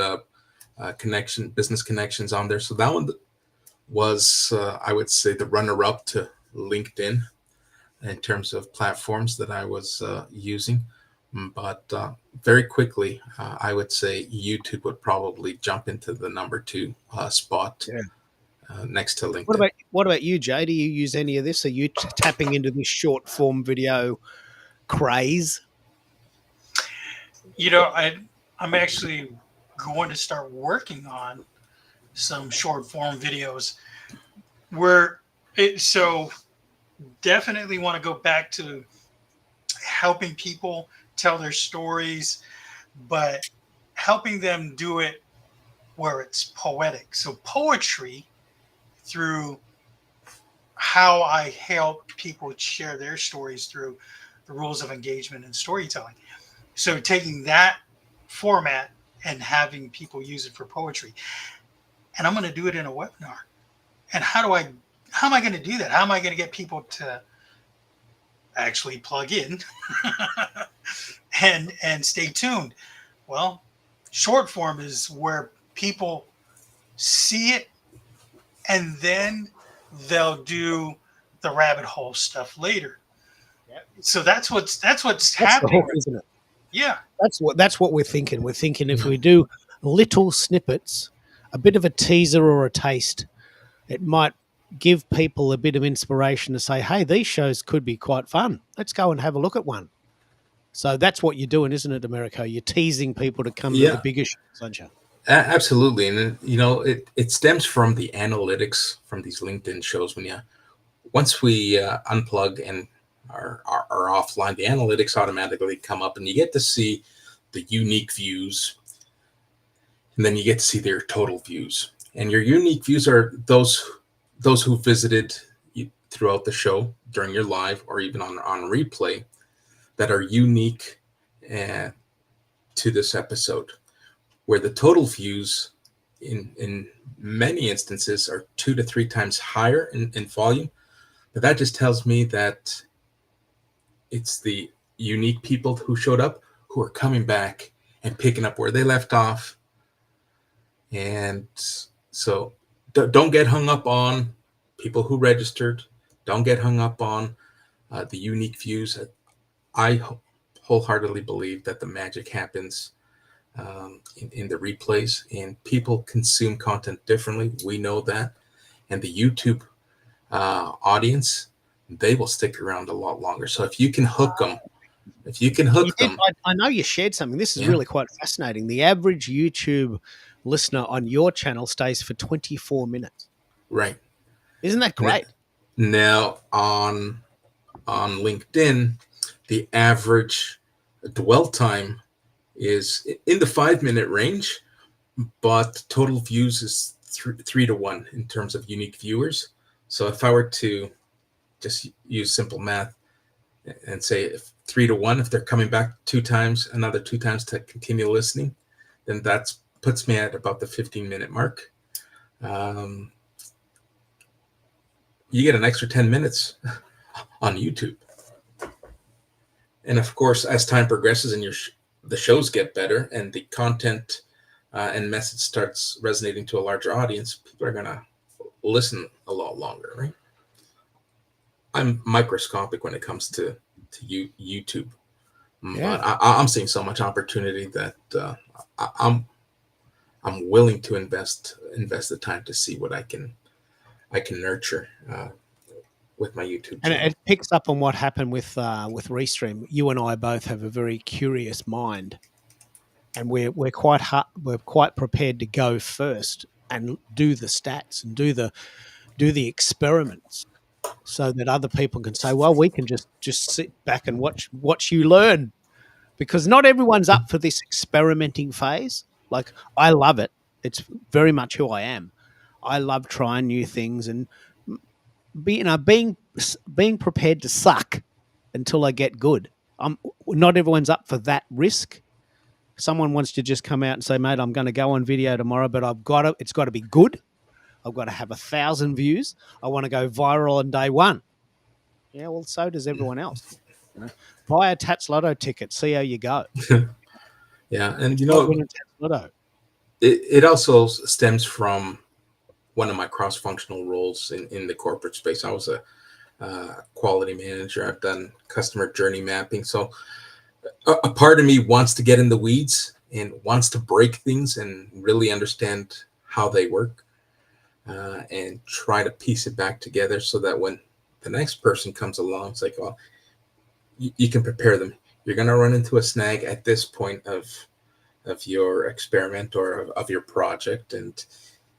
business connections on there. So that one was, I would say, the runner-up to LinkedIn in terms of platforms that I was using. But very quickly, I would say YouTube would probably jump into the number 2 spot next to LinkedIn. What about you, Jay? Do you use any of this? Are you tapping into this short form video craze? I'm actually going to start working on some short form videos so definitely want to go back to helping people tell their stories, but helping them do it where it's poetic. So poetry through how I help people share their stories through the rules of engagement and storytelling. So taking that format and having people use it for poetry. And I'm going to do it in a webinar. And how am I going to do that? How am I going to get people to actually plug in and stay tuned? Well, short form is where people see it and then they'll do the rabbit hole stuff later. Yep. So that's what's happening, hook, isn't it? Yeah, that's what we're thinking. We're thinking if we do little snippets, a bit of a teaser or a taste, it might give people a bit of inspiration to say, hey, these shows could be quite fun. Let's go and have a look at one. So that's what you're doing, isn't it, Americo? You're teasing people to come to the bigger shows, aren't you? Absolutely. And, it stems from the analytics from these LinkedIn shows. Once we unplug and are offline, the analytics automatically come up and you get to see the unique views. And then you get to see their total views. And your unique views are those who visited you throughout the show during your live or even on replay that are unique to this episode, where the total views in many instances are 2 to 3 times higher in volume. But that just tells me that it's the unique people who showed up who are coming back and picking up where they left off. And so don't get hung up on people who registered. Don't get hung up on the unique views. I wholeheartedly believe that the magic happens in the replays, and people consume content differently. We know that. And the YouTube audience, they will stick around a lot longer. So if you can hook them, I know you shared something. This is really quite fascinating. The average YouTube listener on your channel stays for 24 minutes. Right. Isn't that great? Now on LinkedIn, the average dwell time is in the 5-minute range, but total views is 3 to 1 in terms of unique viewers. So if I were to just use simple math and say if 3 to 1, if they're coming back 2 times, another 2 times to continue listening, then that puts me at about the 15-minute mark. You get an extra 10 minutes on YouTube. And of course, as time progresses and the shows get better and the content and message starts resonating to a larger audience, people are going to listen a lot longer, right? I'm microscopic when it comes to YouTube. But I'm seeing so much opportunity that I'm willing to invest the time to see what I can nurture with my YouTube channel. And it picks up on what happened with Restream. You and I both have a very curious mind, and we're quite prepared to go first and do the stats and do the experiments, so that other people can say, well, we can just sit back and watch you learn, because not everyone's up for this experimenting phase. Like, I love it. It's very much who I am. I love trying new things and being prepared to suck until I get good. Not everyone's up for that risk. Someone wants to just come out and say, mate, I'm going to go on video tomorrow, but it's got to be good. I've got to have 1,000 views. I want to go viral on day one. Yeah, well, so does everyone else. Buy a Tats Lotto ticket, see how you go. Yeah, and Win a Tats Lotto. it also stems from one of my cross-functional roles in the corporate space. I was a quality manager. I've done customer journey mapping. So a part of me wants to get in the weeds and wants to break things and really understand how they work, and try to piece it back together so that when the next person comes along, it's like, well, you can prepare them. You're going to run into a snag at this point of your experiment or of your project, and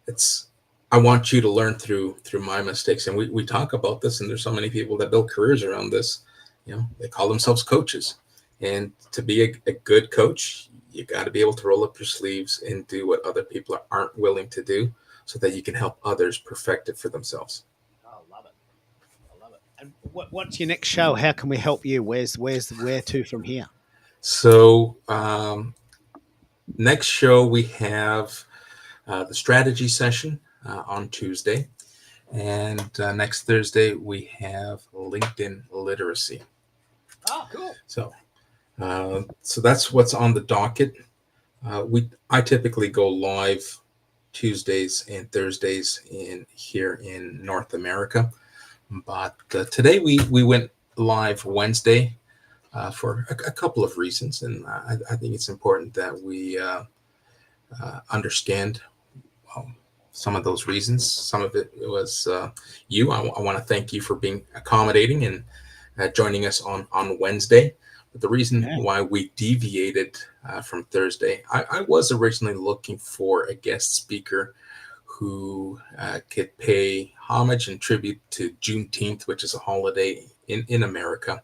it's I want you to learn through my mistakes. And we talk about this, and there's so many people that build careers around this. They call themselves coaches, and to be a good coach, you got to be able to roll up your sleeves and do what other people aren't willing to do, so that you can help others perfect it for themselves. I love it. I love it. And what's your next show? How can we help you? Where to from here? So next show we have the strategy session on Tuesday. And next Thursday, we have LinkedIn literacy. Oh, cool. So that's what's on the docket. I typically go live Tuesdays and Thursdays here in North America. But today we went live Wednesday for a couple of reasons. And I think it's important that we understand some of those reasons. Some of it was you. I want to thank you for being accommodating and joining us on Wednesday. But the reason why we deviated from Thursday, I was originally looking for a guest speaker who could pay homage and tribute to Juneteenth, which is a holiday in America.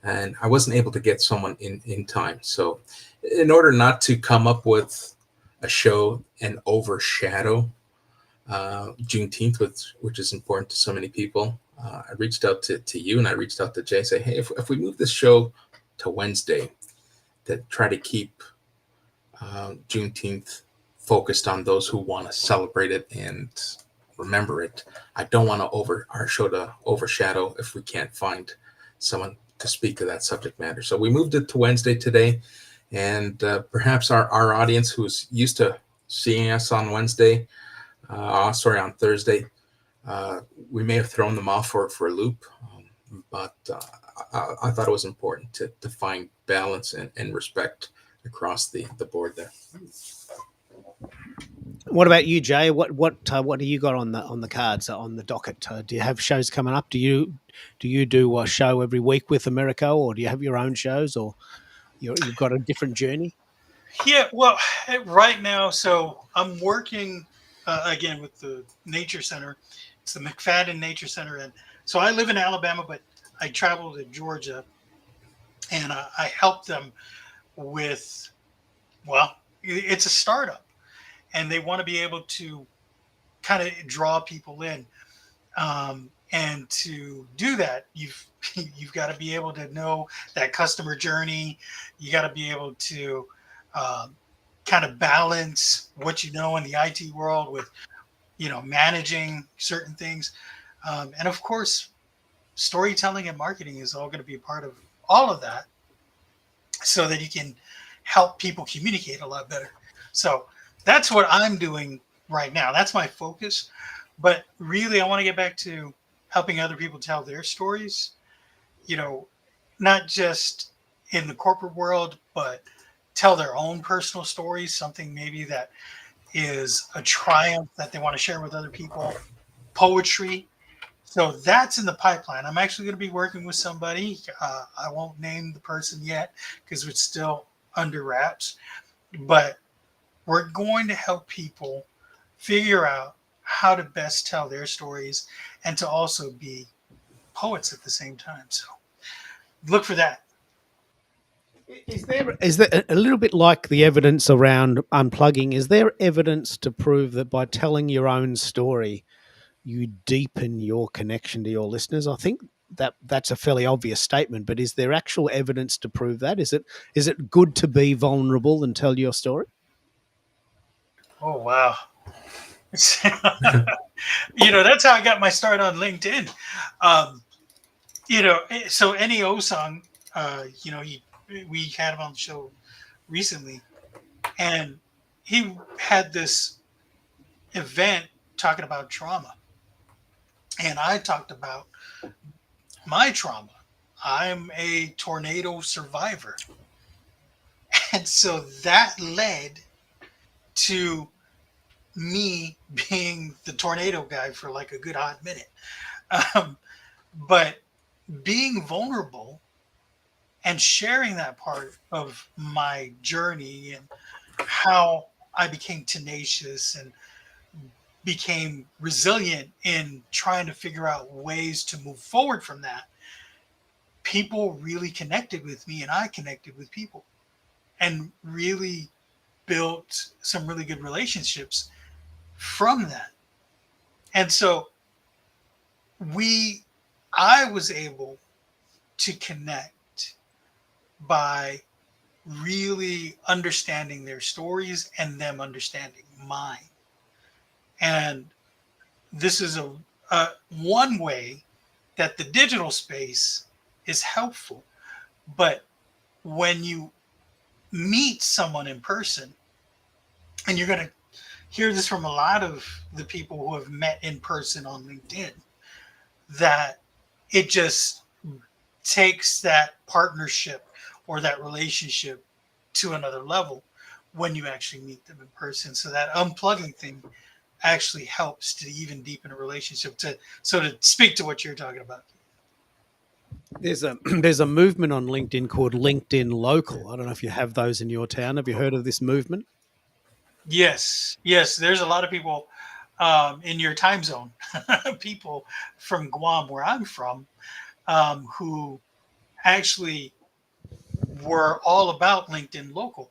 And I wasn't able to get someone in time. So in order not to come up with a show and overshadow Juneteenth, which is important to so many people, I reached out to you, and I reached out to Jay, say, hey, if we move this show to Wednesday, to try to keep Juneteenth focused on those who want to celebrate it and remember it. I don't want our show to overshadow if we can't find someone to speak to that subject matter. So we moved it to Wednesday today, and perhaps our audience who's used to seeing us on Wednesday, on Thursday, we may have thrown them off for a loop, but I thought it was important to find balance and respect across the board there. What about you, Jay? What do you got on the cards, on the docket? Do you have shows coming up? Do you do a show every week with America, or do you have your own shows, or you've got a different journey? Yeah, well, right now, so I'm working again with the Nature Center. It's the McFadden Nature Center, and so I live in Alabama, but I travel to Georgia, and I help them with, well, it's a startup, and they want to be able to kind of draw people in. And to do that, you've got to be able to know that customer journey. You got to be able to kind of balance what you know in the IT world with, managing certain things. And of course, storytelling and marketing is all going to be a part of all of that, so that you can help people communicate a lot better. So that's what I'm doing right now. That's my focus. But really, I want to get back to helping other people tell their stories, not just in the corporate world, but tell their own personal stories, something maybe that is a triumph that they want to share with other people, poetry. So that's in the pipeline. I'm actually going to be working with somebody. I won't name the person yet because it's still under wraps, but we're going to help people figure out how to best tell their stories and to also be poets at the same time. So look for that. Is there a little bit like the evidence around unplugging? Is there evidence to prove that by telling your own story, you deepen your connection to your listeners? I think that's a fairly obvious statement, but is there actual evidence to prove that? Is it good to be vulnerable and tell your story? Oh, wow. That's how I got my start on LinkedIn. So NEO song, we had him on the show recently, and he had this event talking about trauma, and I talked about my trauma. I'm a tornado survivor. And so that led to me being the tornado guy for like a good hot minute. Um, but being vulnerable and sharing that part of my journey and how I became tenacious and became resilient in trying to figure out ways to move forward from that, people really connected with me and I connected with people and really built some really good relationships from that. And so I was able to connect by really understanding their stories and them understanding mine. And this is a one way that the digital space is helpful. But when you meet someone in person, and you're going to hear this from a lot of the people who have met in person on LinkedIn, that it just takes that partnership or that relationship to another level when you actually meet them in person. So that unplugging thing actually helps to even deepen a relationship. To speak to what you're talking about. There's a movement on LinkedIn called LinkedIn Local. I don't know if you have those in your town. Have you heard of this movement? Yes. There's a lot of people in your time zone, people from Guam, where I'm from, who actually were all about LinkedIn Local,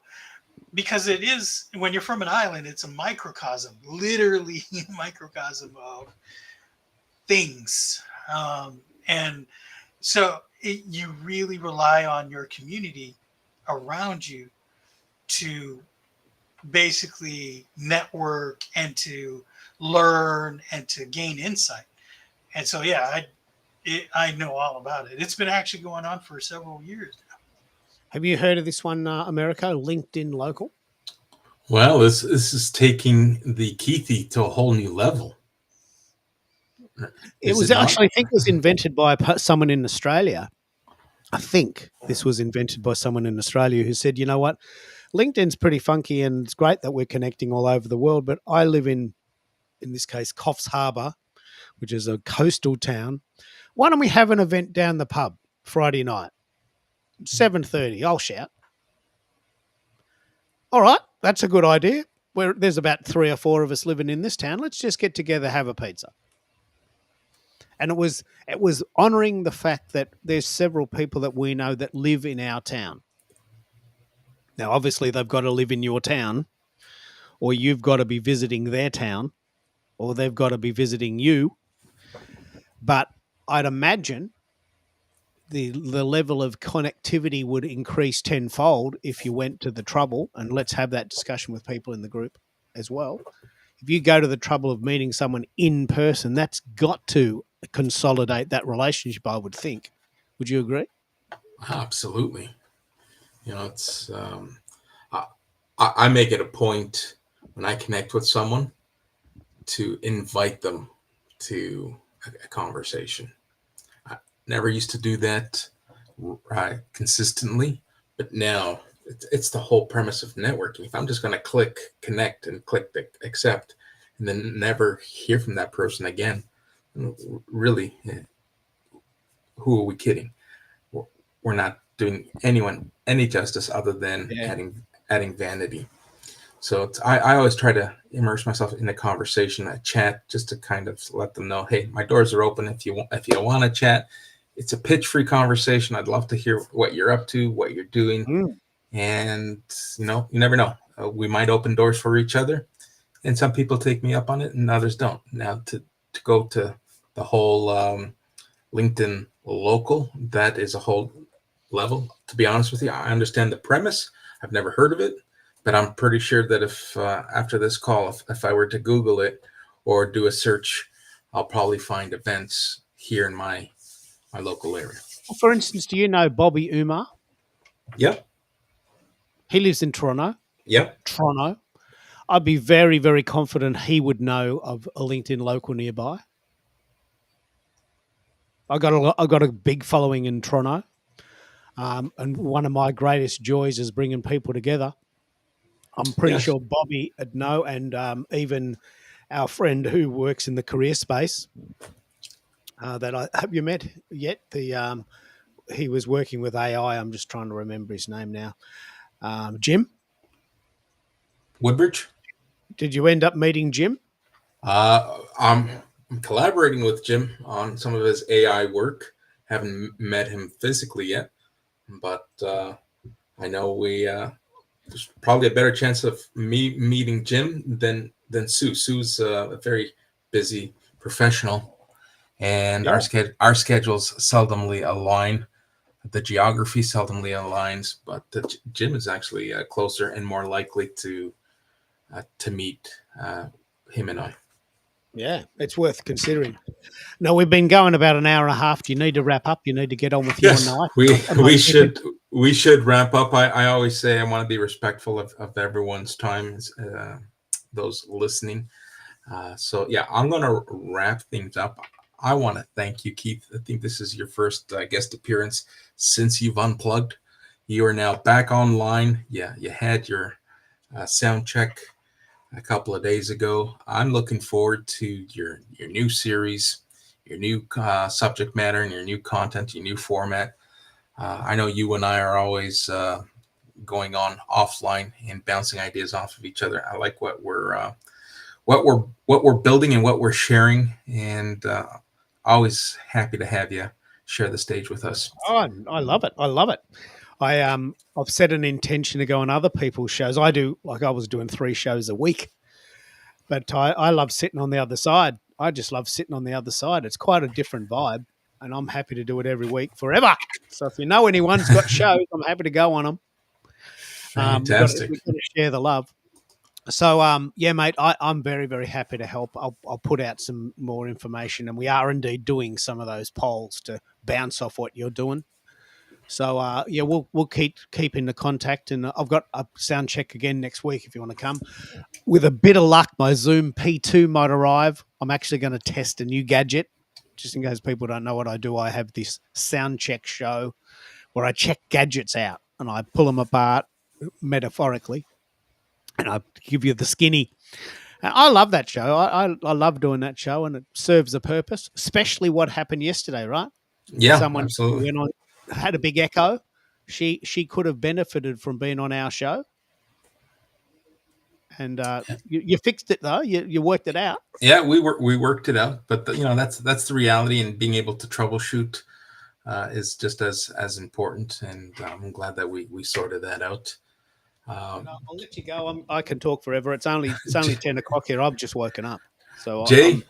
because it is, when you're from an island, it's a microcosm, literally a microcosm of things. And so you really rely on your community around you to basically network and to learn and to gain insight. And so, yeah, I know all about it. It's been actually going on for several years now. Have you heard of this one, America, LinkedIn Local? Well, this is taking the Keithy to a whole new level. It was actually, I think it was invented by someone in Australia. I think this was invented by someone in Australia who said, you know what, LinkedIn's pretty funky and it's great that we're connecting all over the world, but I live in this case, Coffs Harbour, which is a coastal town. Why don't we have an event down the pub Friday night, 7:30? I'll shout. All right, that's a good idea. There's about 3 or 4 of us living in this town. Let's just get together, have a pizza. And it was honouring the fact that there's several people that we know that live in our town. Now, obviously, they've got to live in your town, or you've got to be visiting their town, or they've got to be visiting you. But I'd imagine the level of connectivity would increase tenfold if you went to the trouble, and let's have that discussion with people in the group as well. If you go to the trouble of meeting someone in person, that's got to consolidate that relationship, I would think. Would you agree? Absolutely. You know, it's I make it a point when I connect with someone to invite them to a conversation. I never used to do that consistently, but now it's the whole premise of networking. If I'm just going to click connect and click the accept and then never hear from that person again, really, who are we kidding? We're not doing anyone any justice other than adding vanity. So I always try to immerse myself in a conversation, a chat, just to kind of let them know, hey, my doors are open. If you want to chat, it's a pitch-free conversation. I'd love to hear what you're up to, what you're doing, and you never know. We might open doors for each other, and some people take me up on it, and others don't. Now to go to the whole LinkedIn Local, that is a whole level. To be honest with you, I understand the premise. I've never heard of it. But I'm pretty sure that if after this call, if I were to Google it or do a search, I'll probably find events here in my local area. Well, for instance, do you know Bobby Umar? Yep. He lives in Toronto. Yep. Toronto. I'd be very, very confident he would know of a LinkedIn local nearby. I got a big following in Toronto, and one of my greatest joys is bringing people together. I'm pretty Yes. sure Bobby would know, and even our friend who works in the career space that I have you met yet? He was working with AI. I'm just trying to remember his name now. Jim. Woodbridge. Did you end up meeting Jim? I'm collaborating with Jim on some of his AI work. Haven't met him physically yet, but I know there's probably a better chance of me meeting Jim than Sue. Sue's a very busy professional, and Yeah. our schedules seldomly align. The geography seldomly aligns, but Jim is actually closer and more likely to meet him and I. Yeah, it's worth considering. No, we've been going about an hour and a half. Do you need to wrap up? You need to get on with your Yes, night. we Am I we keeping- should wrap up. I always say I want to be respectful of everyone's time, those listening. So yeah, I'm gonna wrap things up. I want to thank you, Keith. I think this is your first guest appearance since you've unplugged. You are now back online. Yeah, you had your sound check a couple of days ago. I'm looking forward to your new series, your new subject matter, and your new content, your new format. I know you and I are always going on offline and bouncing ideas off of each other. I like what we're building and what we're sharing, and always happy to have you share the stage with us. Oh, I love it. I love it. I've set an intention to go on other people's shows. I was doing 3 shows a week, but I love sitting on the other side. I just love sitting on the other side. It's quite a different vibe, and I'm happy to do it every week forever. So if you know anyone's got shows, I'm happy to go on them. Fantastic. We've got to share the love. So, yeah, mate, I'm very, very happy to help. I'll put out some more information, and we are indeed doing some of those polls to bounce off what you're doing. So, yeah, we'll keep in the contact, and I've got a sound check again next week if you want to come. With a bit of luck, my Zoom P2 might arrive. I'm actually going to test a new gadget, just in case people don't know what I do. I have this sound check show where I check gadgets out and I pull them apart metaphorically, and I give you the skinny. And I love that show. I love doing that show, and it serves a purpose, especially what happened yesterday, right? Yeah, Someone absolutely. went on, had a big echo. She could have benefited from being on our show. And you fixed it though. You worked it out. Yeah, we worked it out, but that's the reality, and being able to troubleshoot is just as important. And I'm glad that we sorted that out. I'll let you go. I can talk forever. It's only 10 o'clock here. I've just woken up. So Jay,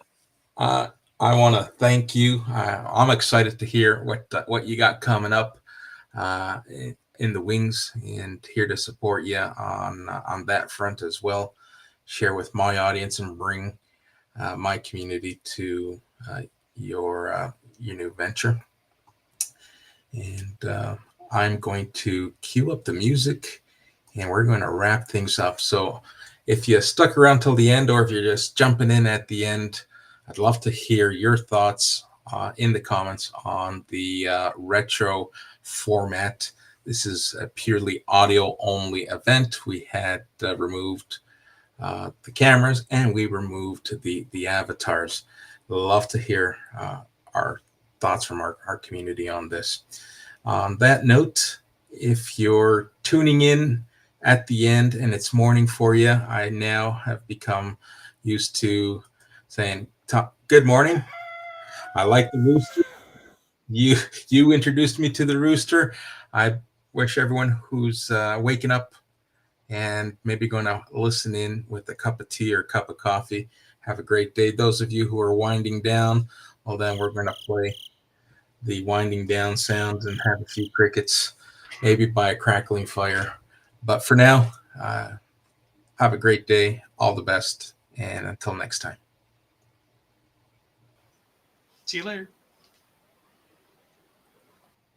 I want to thank you. I'm excited to hear what you got coming up in the wings, and here to support you on that front as well. Share with my audience and bring my community to your new venture. And I'm going to cue up the music, and we're going to wrap things up. So if you stuck around till the end, or if you're just jumping in at the end, I'd love to hear your thoughts in the comments on the retro format. This is a purely audio only event. We had removed the cameras, and we removed the avatars. Love to hear our thoughts from our community on this. On that note, if you're tuning in at the end and it's morning for you, I now have become used to saying good morning. I like the rooster. You introduced me to the rooster. I wish everyone who's waking up and maybe going to listen in with a cup of tea or a cup of coffee, have a great day. Those of you who are winding down, well, then we're going to play the winding down sounds and have a few crickets, maybe by a crackling fire. But for now, have a great day. All the best. And until next time. See you later.